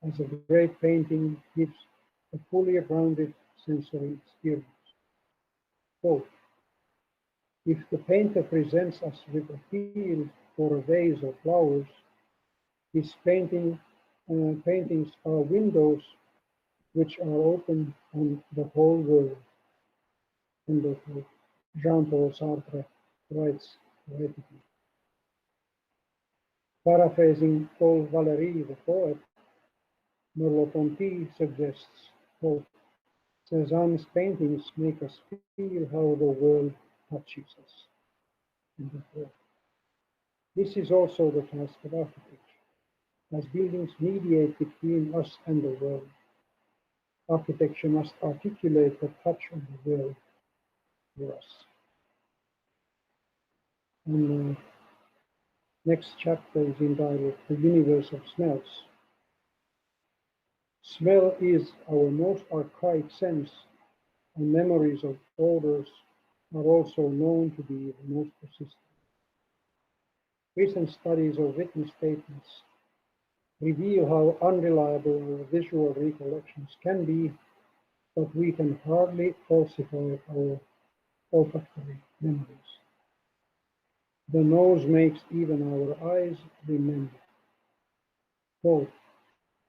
as a great painting gives a fully rounded sensory experience. Quote, "If the painter presents us with a field or a vase of flowers, his paintings are windows which are open on the whole world." End of quote. Jean-Paul Sartre writes poetically. Paraphrasing Paul Valéry, the poet, Merleau-Ponty suggests, quote, "Cézanne's paintings make us feel how the world touches us." End of quote. This is also the task of architecture, as buildings mediate between us and the world. Architecture must articulate the touch of the world for us. And the next chapter is entitled The Universe of Smells. Smell is our most archaic sense, and memories of odors are also known to be the most persistent. Recent studies of witness statements reveal how unreliable our visual recollections can be, but we can hardly falsify our olfactory memories. The nose makes even our eyes remember. Both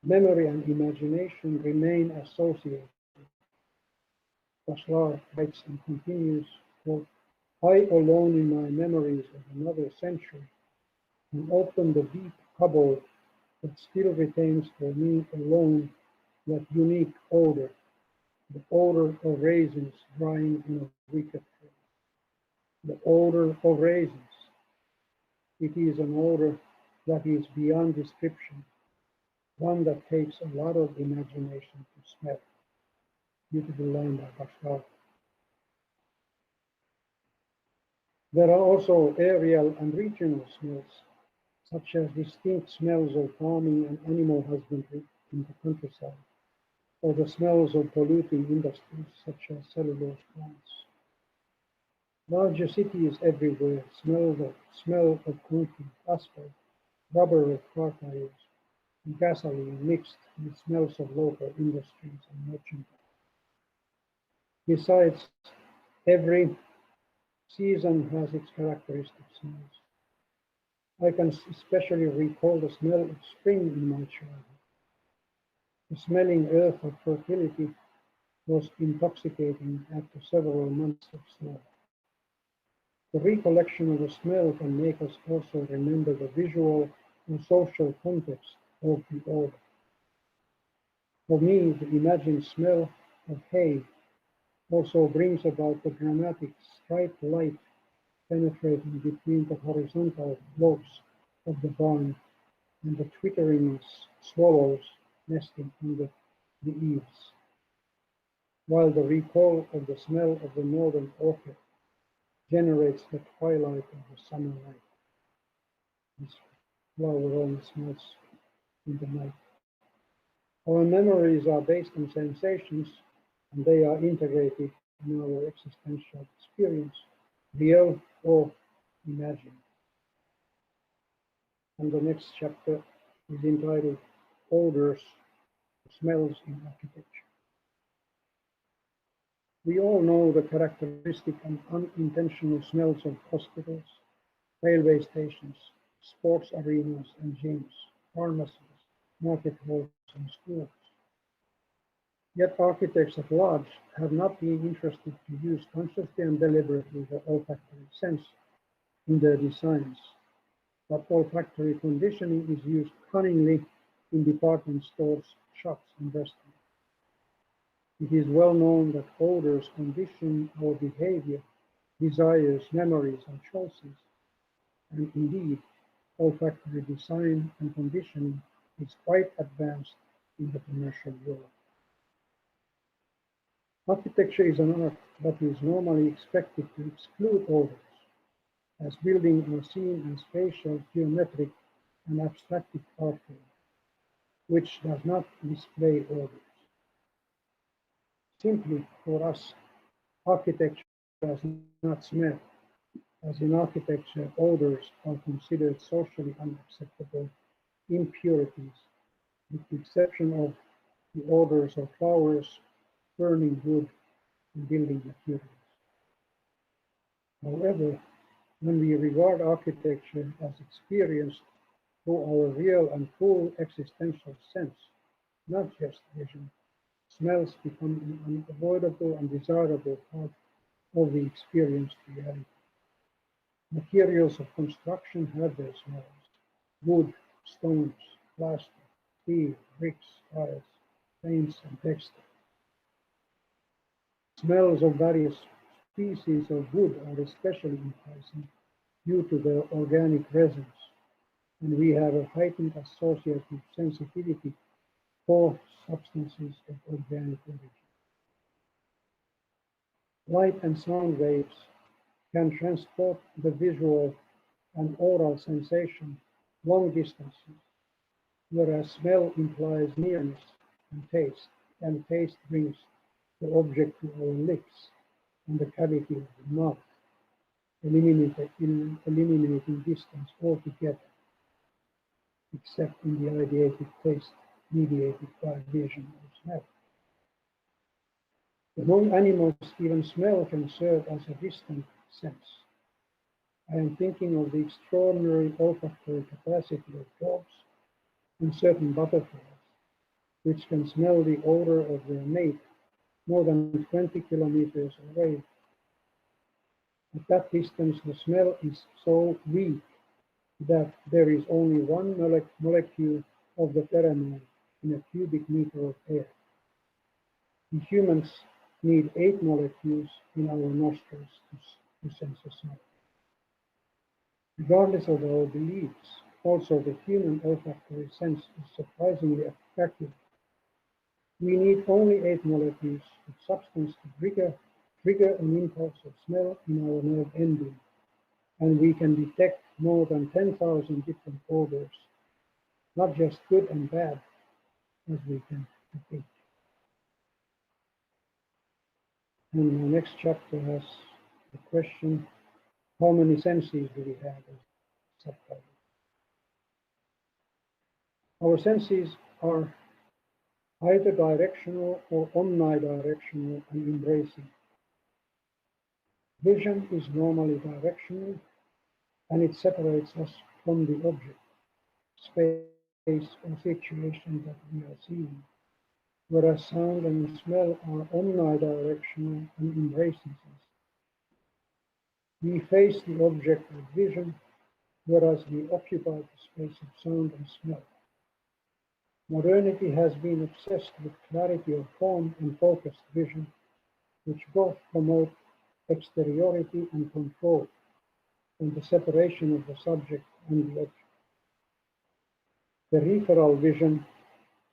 memory and imagination remain associated. Bachelard writes and continues, quote, I alone in my memories of another century can open the deep cupboard that still retains for me alone that unique odor, the odor of raisins drying in a wicker tray. The odor of raisins. It is an odor that is beyond description, one that takes a lot of imagination to smell. Beautiful line by Bachelard. There are also aerial and regional smells, such as distinct smells of farming and animal husbandry in the countryside, or the smells of polluting industries such as cellulose plants. Larger cities everywhere smell of concrete, asphalt, rubber of car tires, and gasoline mixed with smells of local industries and merchandise. Besides, every season has its characteristic smells. I can especially recall the smell of spring in my childhood. The smelling earth of fertility was intoxicating after several months of snow. The recollection of a smell can make us also remember the visual and social context of the odor. For me, the imagined smell of hay also brings about the dramatic striped light penetrating between the horizontal slopes of the barn and the twittering swallows nesting under the eaves, while the recall of the smell of the northern orchid generates the twilight of the summer night. This flower only smells in the night. Our memories are based on sensations, and they are integrated in our existential experience, real or imagined. And the next chapter is entitled Odors, Smells in Architecture. We all know the characteristic and unintentional smells of hospitals, railway stations, sports arenas and gyms, pharmacies, market halls and schools. Yet architects at large have not been interested to use consciously and deliberately the olfactory sense in their designs, but olfactory conditioning is used cunningly in department stores, shops, and restaurants. It is well known that odors condition our behavior, desires, memories, and choices, and indeed, olfactory design and conditioning is quite advanced in the commercial world. Architecture is an art that is normally expected to exclude odors, as buildings are seen as spatial, geometric, and abstractive art form, which does not display odors. Simply, for us, architecture does not smell, as in architecture, odors are considered socially unacceptable impurities, with the exception of the odors of flowers, burning wood, and building materials. However, when we regard architecture as experienced through our real and full existential sense, not just vision, smells become an unavoidable and desirable part of the experienced reality. Materials of construction have their smells: wood, stones, plaster, steel, bricks, tiles, paints, and textiles. Smells of various species of wood are especially enticing due to their organic resins, and we have a heightened associative sensitivity for substances of organic origin. Light and sound waves can transport the visual and oral sensation long distances, whereas smell implies nearness and taste brings the object to our lips and the cavity of the mouth, eliminating distance altogether, except in the ideated taste mediated by vision or smell. Among animals, even smell can serve as a distant sense. I am thinking of the extraordinary olfactory capacity of dogs and certain butterflies, which can smell the odor of their mate more than 20 kilometers away. At that distance, the smell is so weak that there is only one molecule of the pheromone in a cubic meter of air. We humans need 8 molecules in our nostrils to sense a smell. Regardless of our beliefs, also the human olfactory sense is surprisingly accurate. We need only 8 molecules of substance to trigger an impulse of smell in our nerve ending, and we can detect more than 10,000 different odors, not just good and bad, as we can repeat. And the next chapter has the question, how many senses do we have as subtitle? Our senses are either directional or omnidirectional and embracing. Vision is normally directional, and it separates us from the object, space, or situation that we are seeing, whereas sound and smell are omnidirectional and embracing us. We face the object of vision, whereas we occupy the space of sound and smell. Modernity has been obsessed with clarity of form and focused vision, which both promote exteriority and control, and the separation of the subject and the object. Peripheral vision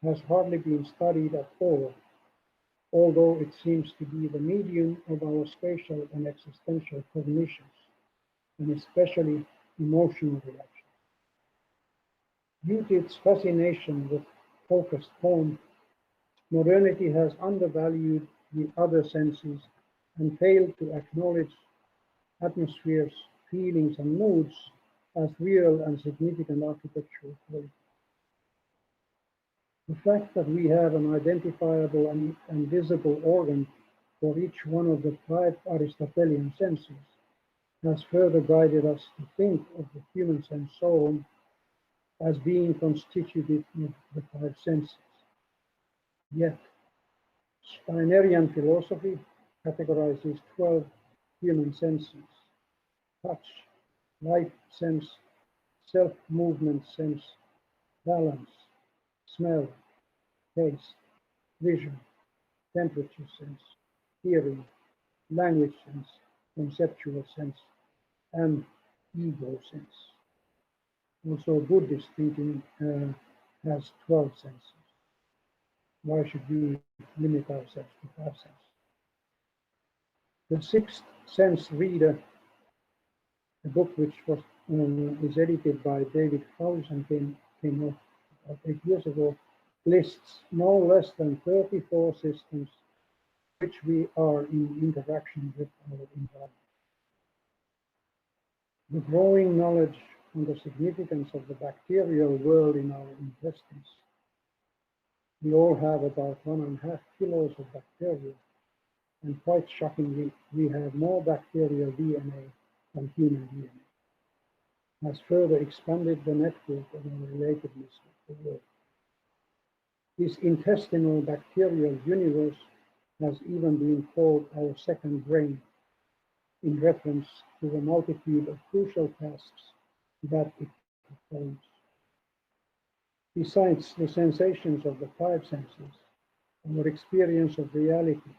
has hardly been studied at all, although it seems to be the medium of our spatial and existential cognitions, and especially emotional reactions. Due to its fascination with focused form, modernity has undervalued the other senses and failed to acknowledge atmospheres, feelings, and moods as real and significant architectural qualities. The fact that we have an identifiable and visible organ for each one of the 5 Aristotelian senses has further guided us to think of the human sense soul as being constituted of the 5 senses. Yet, Steinerian philosophy categorizes 12 human senses: touch, light sense, self-movement sense, balance, smell, taste, vision, temperature sense, hearing, language sense, conceptual sense, and ego sense. Also, Buddhist thinking has 12 senses. Why should we limit ourselves to 5 senses? The Sixth Sense Reader, a book which is edited by David House and came out about 8 years ago, lists no less than 34 systems which we are in interaction with our environment. The growing knowledge on the significance of the bacterial world in our intestines. We all have about 1.5 kilos of bacteria, and quite shockingly, we have more bacterial DNA than human DNA, has further expanded the network of our relatedness with the world. This intestinal bacterial universe has even been called our second brain, in reference to the multitude of crucial tasks that it performs. Besides the sensations of the 5 senses, our experience of reality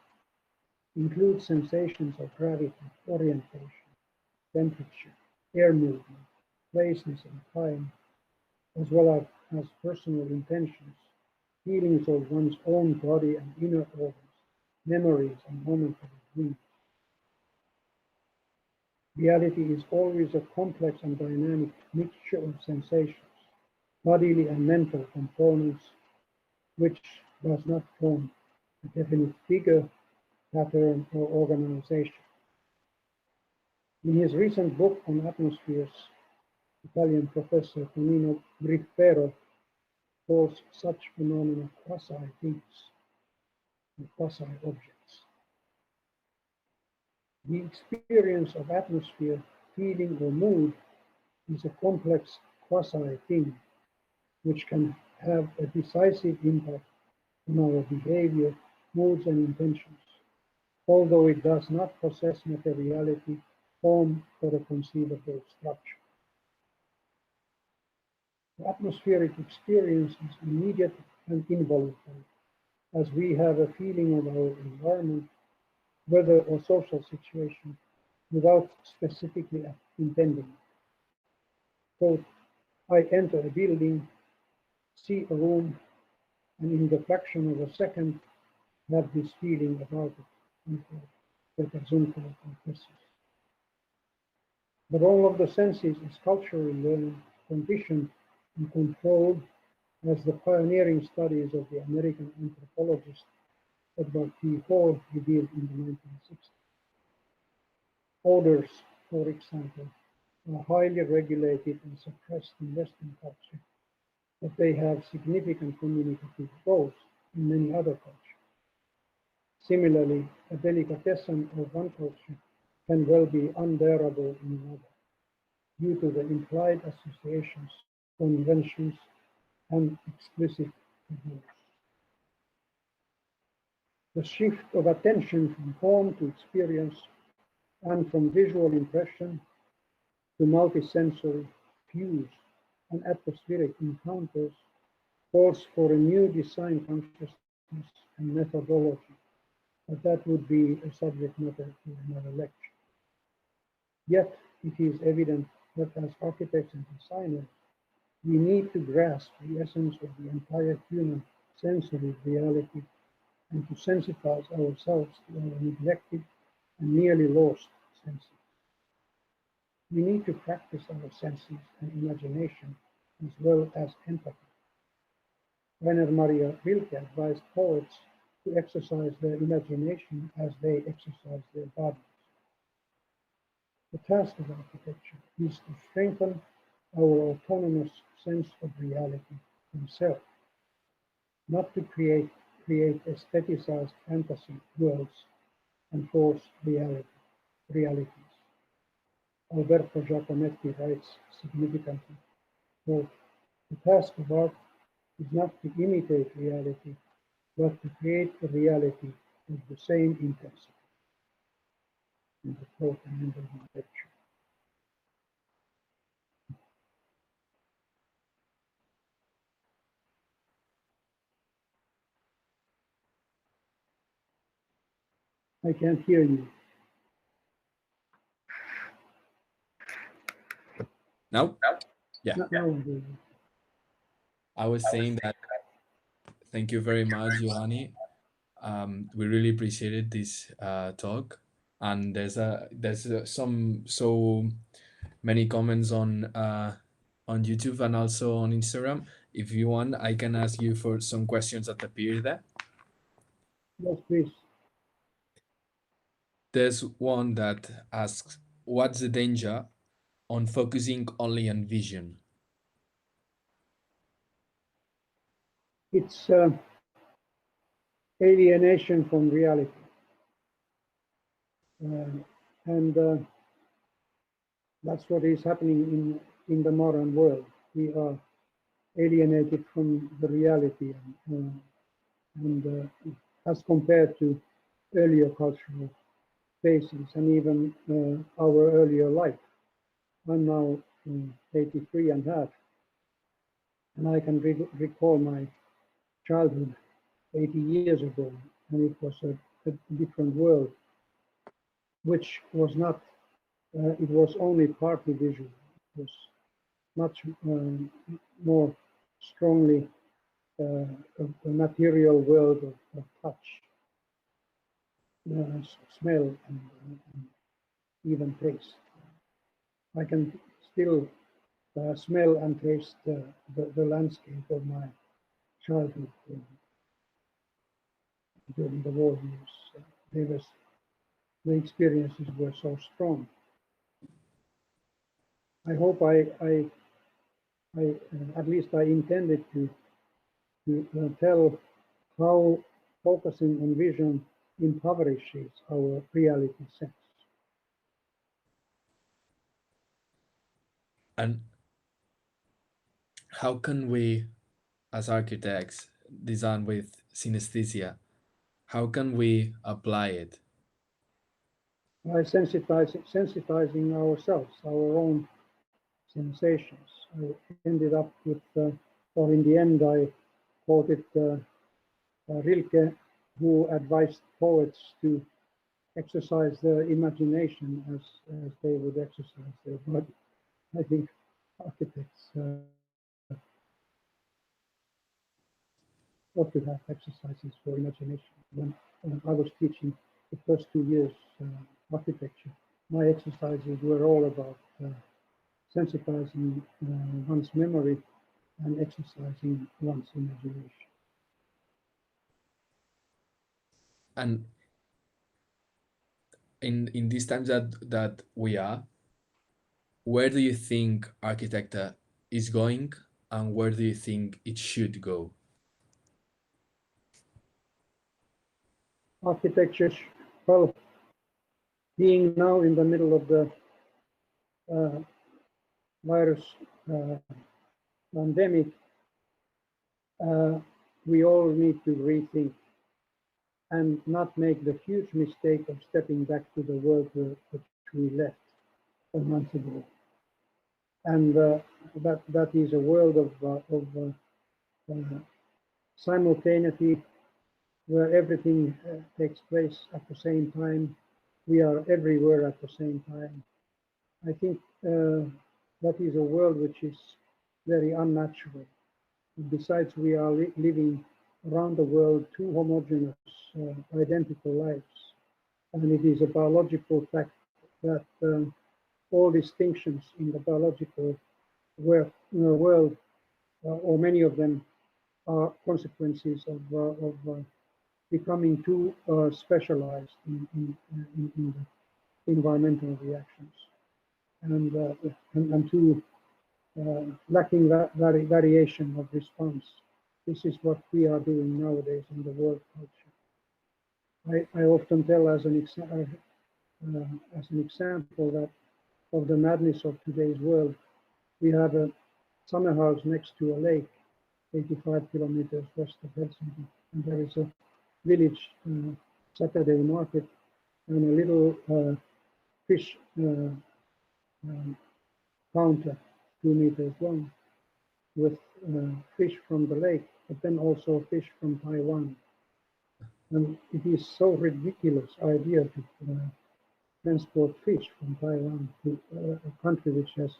includes sensations of gravity, orientation, temperature, air movement, places and time, as well as personal intentions, feelings of one's own body and inner organs, memories and momentary dreams. Reality is always a complex and dynamic mixture of sensations, bodily and mental components, which does not form a definite figure, pattern, or organization. In his recent book on atmospheres, Italian professor Tonino Griffero calls such phenomena quasi-things, or quasi-objects. The experience of atmosphere, feeling, or mood is a complex quasi-thing, which can have a decisive impact on our behavior moods, and intentions, although it does not possess materiality, form, or a conceivable structure. The atmospheric experience is immediate and involuntary, as we have a feeling of our environment, weather, or social situation without specifically intending it. Quote, I enter a building, see a room, and in the fraction of a second have this feeling about it. The role of the senses is culturally learned, conditioned, and controlled, as the pioneering studies of the American anthropologist Edward Hall revealed in the 1960s. Odors, for example, are highly regulated and suppressed in Western culture, but they have significant communicative roles in many other cultures. Similarly, a delicatessen of one culture can well be unbearable in another, due to the implied associations, conventions, and explicit rules. The shift of attention from form to experience and from visual impression to multisensory cues and atmospheric encounters calls for a new design consciousness and methodology, but that would be a subject matter for another lecture. Yet it is evident that as architects and designers, we need to grasp the essence of the entire human sensory reality and to sensitize ourselves to our neglected and nearly lost senses. We need to practice our senses and imagination as well as empathy. Rainer Maria Rilke advised poets to exercise their imagination as they exercise their bodies. The task of architecture is to strengthen our autonomous sense of reality and self, not to create aestheticized fantasy worlds and force realities. Alberto Giacometti writes significantly, quote, the task of art is not to imitate reality, but to create a reality with the same intensity. And the quote and end of my lecture. I can't hear you. No? Yeah. No, I was saying that thank you very much, Juhani. We really appreciated this talk, and there's some so many comments on YouTube and also on Instagram. If you want, I can ask you for some questions that appear there. yes, please. There's one that asks, what's the danger on focusing only on vision? It's alienation from reality. And that's what is happening in the modern world. We are alienated from the reality and as compared to earlier cultural phases and even our earlier life. I'm now 83 and a half, and I can recall my childhood 80 years ago, and it was a different world, which was not, it was only partly visual. It was much more strongly a material world of touch, smell, and even taste. I can still smell and taste the landscape of my childhood during the war years. The experiences were so strong. I hope I at least I intended to tell how focusing on vision impoverishes our reality sense. And how can we, as architects, design with synesthesia How can we apply it? By sensitizing ourselves, our own sensations. I ended up with, or in the end, I quoted Rilke, who advised poets to exercise their imagination as they would exercise their body. I think architects ought to have exercises for imagination. When I was teaching the first 2 years architecture, my exercises were all about sensitizing one's memory and exercising one's imagination. And in these times that we are, where do you think architecture is going, and where do you think it should go? Architecture, well, being now in the middle of the virus pandemic, we all need to rethink and not make the huge mistake of stepping back to the world which we left a month ago. And that is a world of simultaneity, where everything takes place at the same time. We are everywhere at the same time. I think that is a world which is very unnatural. Besides, we are living around the world two homogeneous, identical lives. And it is a biological fact that all distinctions in the biological world, or many of them, are consequences of becoming too specialized in the environmental reactions, and too lacking that variation of response. This is what we are doing nowadays in the world culture. I often tell as an example that of the madness of today's world, we have a summer house next to a lake, 85 kilometers west of Helsinki, and there is a village Saturday market and a little fish counter 2 meters long with fish from the lake, but then also fish from Taiwan. And it is so ridiculous idea to transport fish from Taiwan to a country which has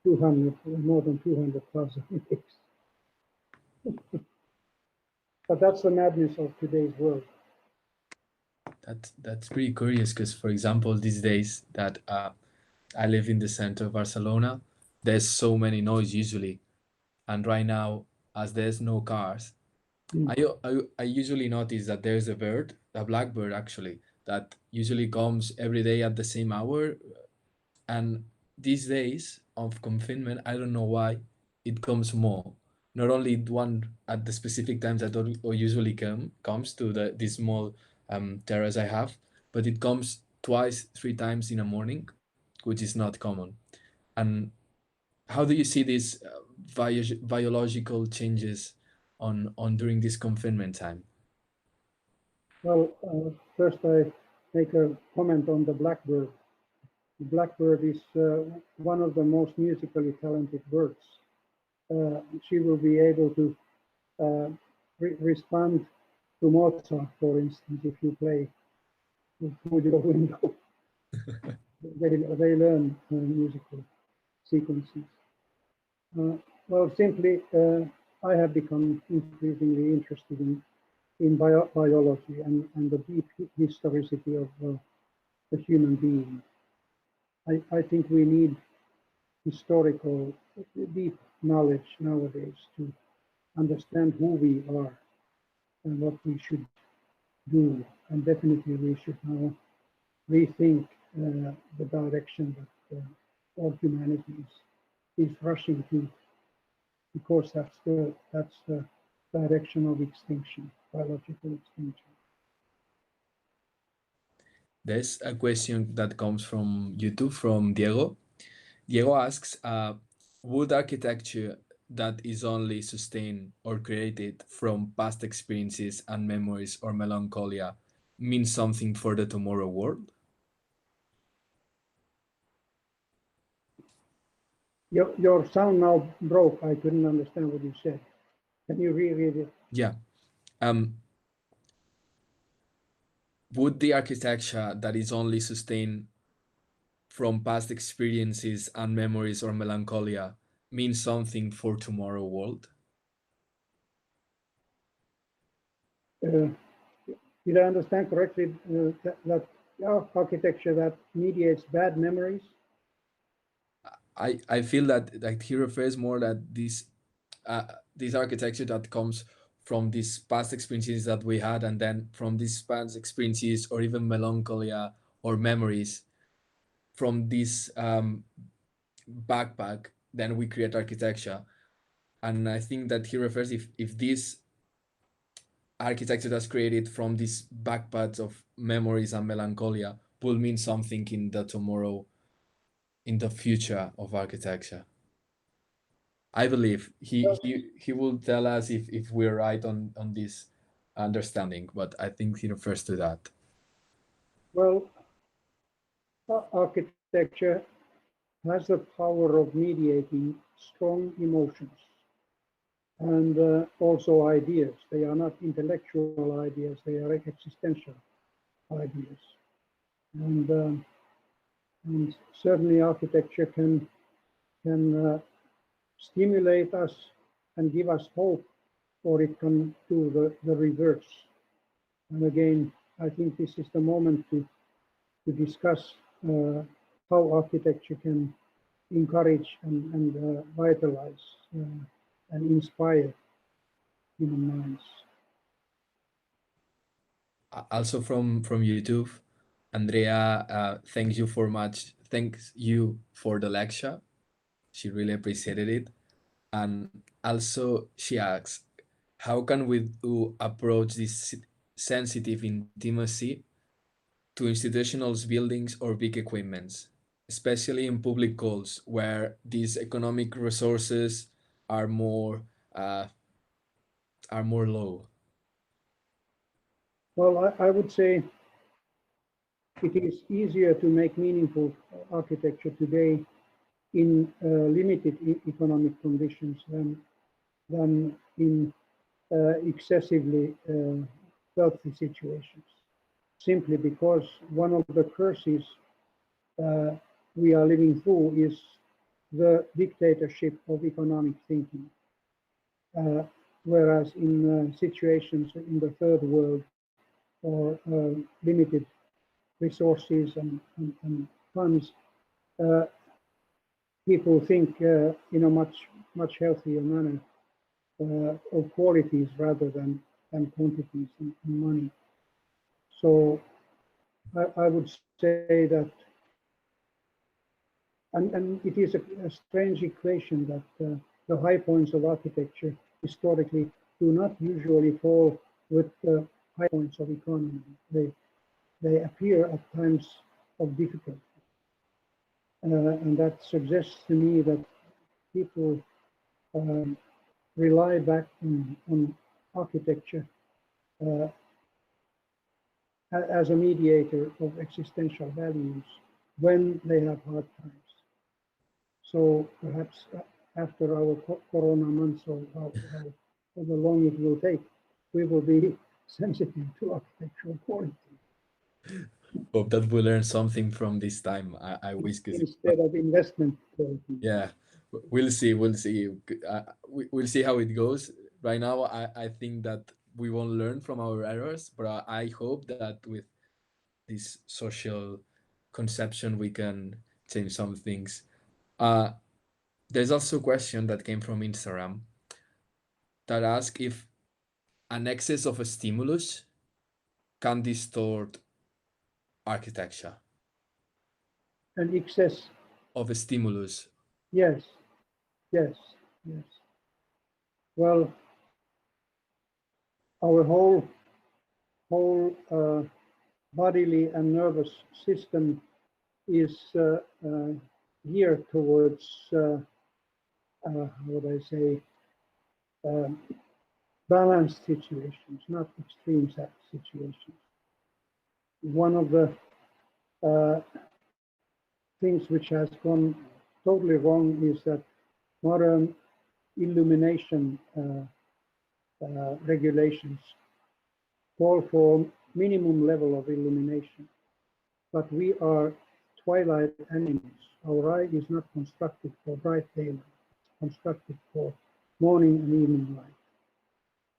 more than 200,000 pigs. But that's the madness of today's world. That's pretty curious, because, for example, these days that I live in the center of Barcelona, there's so many noise usually, and right now, as there's no cars, I usually notice that there's a bird, a blackbird actually, that usually comes every day at the same hour, and these days of confinement, I don't know why it comes more. Not only one at the specific times that or usually comes to this small terrace I have, but it comes twice, 3 times in a morning, which is not common. And how do you see these biological changes on during this confinement time? Well, first I make a comment on the blackbird. The blackbird is one of the most musically talented birds. She will be able to respond to Mozart, for instance, if you play through your window. They learn musical sequences. Well, simply, I have become increasingly interested in biology and the deep historicity of the human being. I think we need historical, deep knowledge nowadays to understand who we are and what we should do. And definitely we should now rethink the direction that all humanity is rushing to, because that's the direction of extinction, biological extinction. There's a question that comes from YouTube from Diego. Diego asks, would architecture that is only sustained or created from past experiences and memories or melancholia means something for the tomorrow world? Your sound now broke. I couldn't understand what you said. Can you reread it? Yeah. Would the architecture that is only sustained from past experiences and memories or melancholia mean something for tomorrow world? Did I understand correctly that architecture that mediates bad memories? I feel that he refers more that this architecture that comes from these past experiences that we had, and then from these past experiences or even melancholia or memories from this backpack, then we create architecture. And I think that he refers if this architecture that's created from these backpacks of memories and melancholia will mean something in the tomorrow, in the future of architecture. I believe he will tell us if we're right on this understanding, but I think he refers to that. Well, architecture has the power of mediating strong emotions and also ideas. They are not intellectual ideas, they are existential ideas. And certainly architecture can stimulate us and give us hope, or it can do the reverse. And again, I think this is the moment to discuss how architecture can encourage and vitalize and inspire human minds. Also from YouTube, Andrea, thanks you for the lecture. She really appreciated it. And also she asks, how can we approach this sensitive intimacy to institutional buildings or big equipments, especially in public goals where these economic resources are more uh, low? Well, I would say it is easier to make meaningful architecture today in limited economic conditions than in excessively wealthy situations, simply because one of the curses we are living through is the dictatorship of economic thinking. Whereas in situations in the third world or limited resources and funds, people think in a much healthier manner of qualities rather than quantities and money. So I would say that, and it is a strange equation that the high points of architecture historically do not usually fall with the high points of economy. They appear at times of difficulty. And that suggests to me that people rely back on architecture as a mediator of existential values when they have hard times. So perhaps after our corona months, or however long it will take, we will be sensitive to architectural quality. Hope that we learn something from this time. I wish, because instead of investment quality. yeah, we'll see. We'll see how it goes. Right now, I think that we won't learn from our errors, but I hope that with this social conception, we can change some things. There's also a question that came from Instagram that asks if an excess of a stimulus can distort architecture. An excess Of a stimulus. Yes, yes, yes. Well, our whole bodily and nervous system is geared towards how would I say, balanced situations, not extreme situations. One of the things which has gone totally wrong is that modern illumination regulations call for minimum level of illumination, but we are twilight animals. Our eye is not constructed for bright daylight, it's constructed for morning and evening light.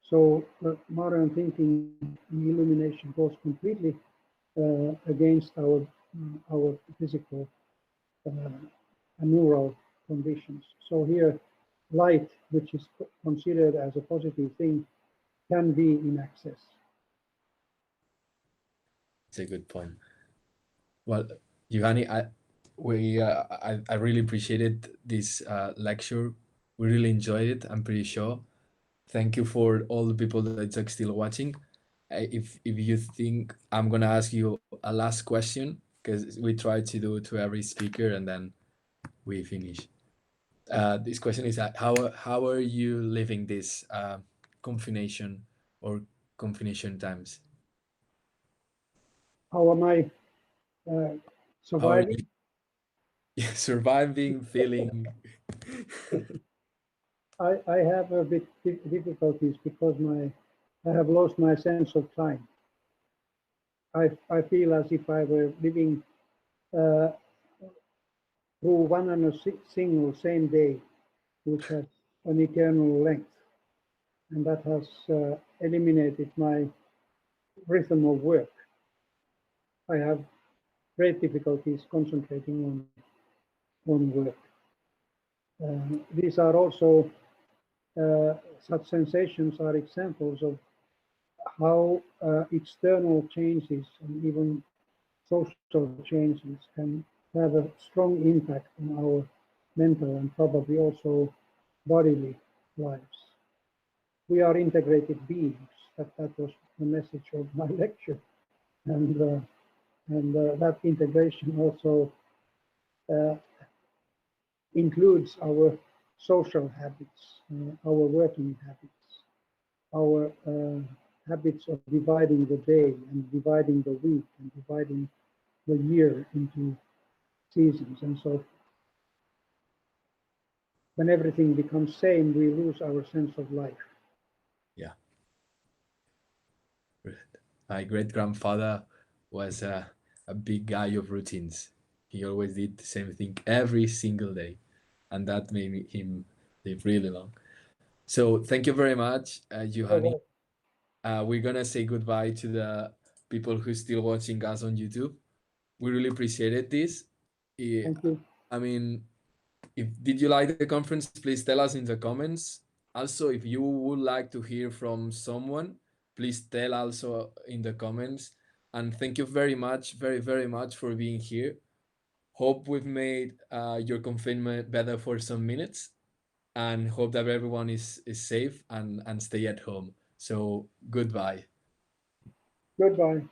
So modern thinking illumination goes completely against our physical and neural conditions. So here, light, which is considered as a positive thing, can be in excess. It's a good point. Well, Juhani, I really appreciated this lecture. We really enjoyed it, I'm pretty sure. Thank you for all the people that's like still watching. If you think I'm gonna ask you a last question, because we try to do it to every speaker and then we finish. This question is how are you living this confination or confination times? How am I How are surviving? you surviving, feeling? I have a bit difficulties because I have lost my sense of time. I feel as if I were living through one and a single same day, which has an eternal length, and that has eliminated my rhythm of work. I have great difficulties concentrating on work. These are also such sensations are examples of how external changes and even social changes can have a strong impact on our mental and probably also bodily lives. We are integrated beings. That was the message of my lecture, and that integration also includes our social habits, our working habits, our habits of dividing the day and dividing the week and dividing the year into seasons and so forth. When everything becomes same, we lose our sense of life. Yeah. My great grandfather was a big guy of routines. He always did the same thing every single day, and that made him live really long. So thank you very much, Juhani. We're gonna say goodbye to the people who still watching us on YouTube. We really appreciated this. Thank you. I mean, did you like the conference? Please tell us in the comments. Also, if you would like to hear from someone, please tell also in the comments. And thank you very much, very much for being here. Hope we've made your confinement better for some minutes, and hope that everyone is safe and stay at home. So goodbye. Goodbye.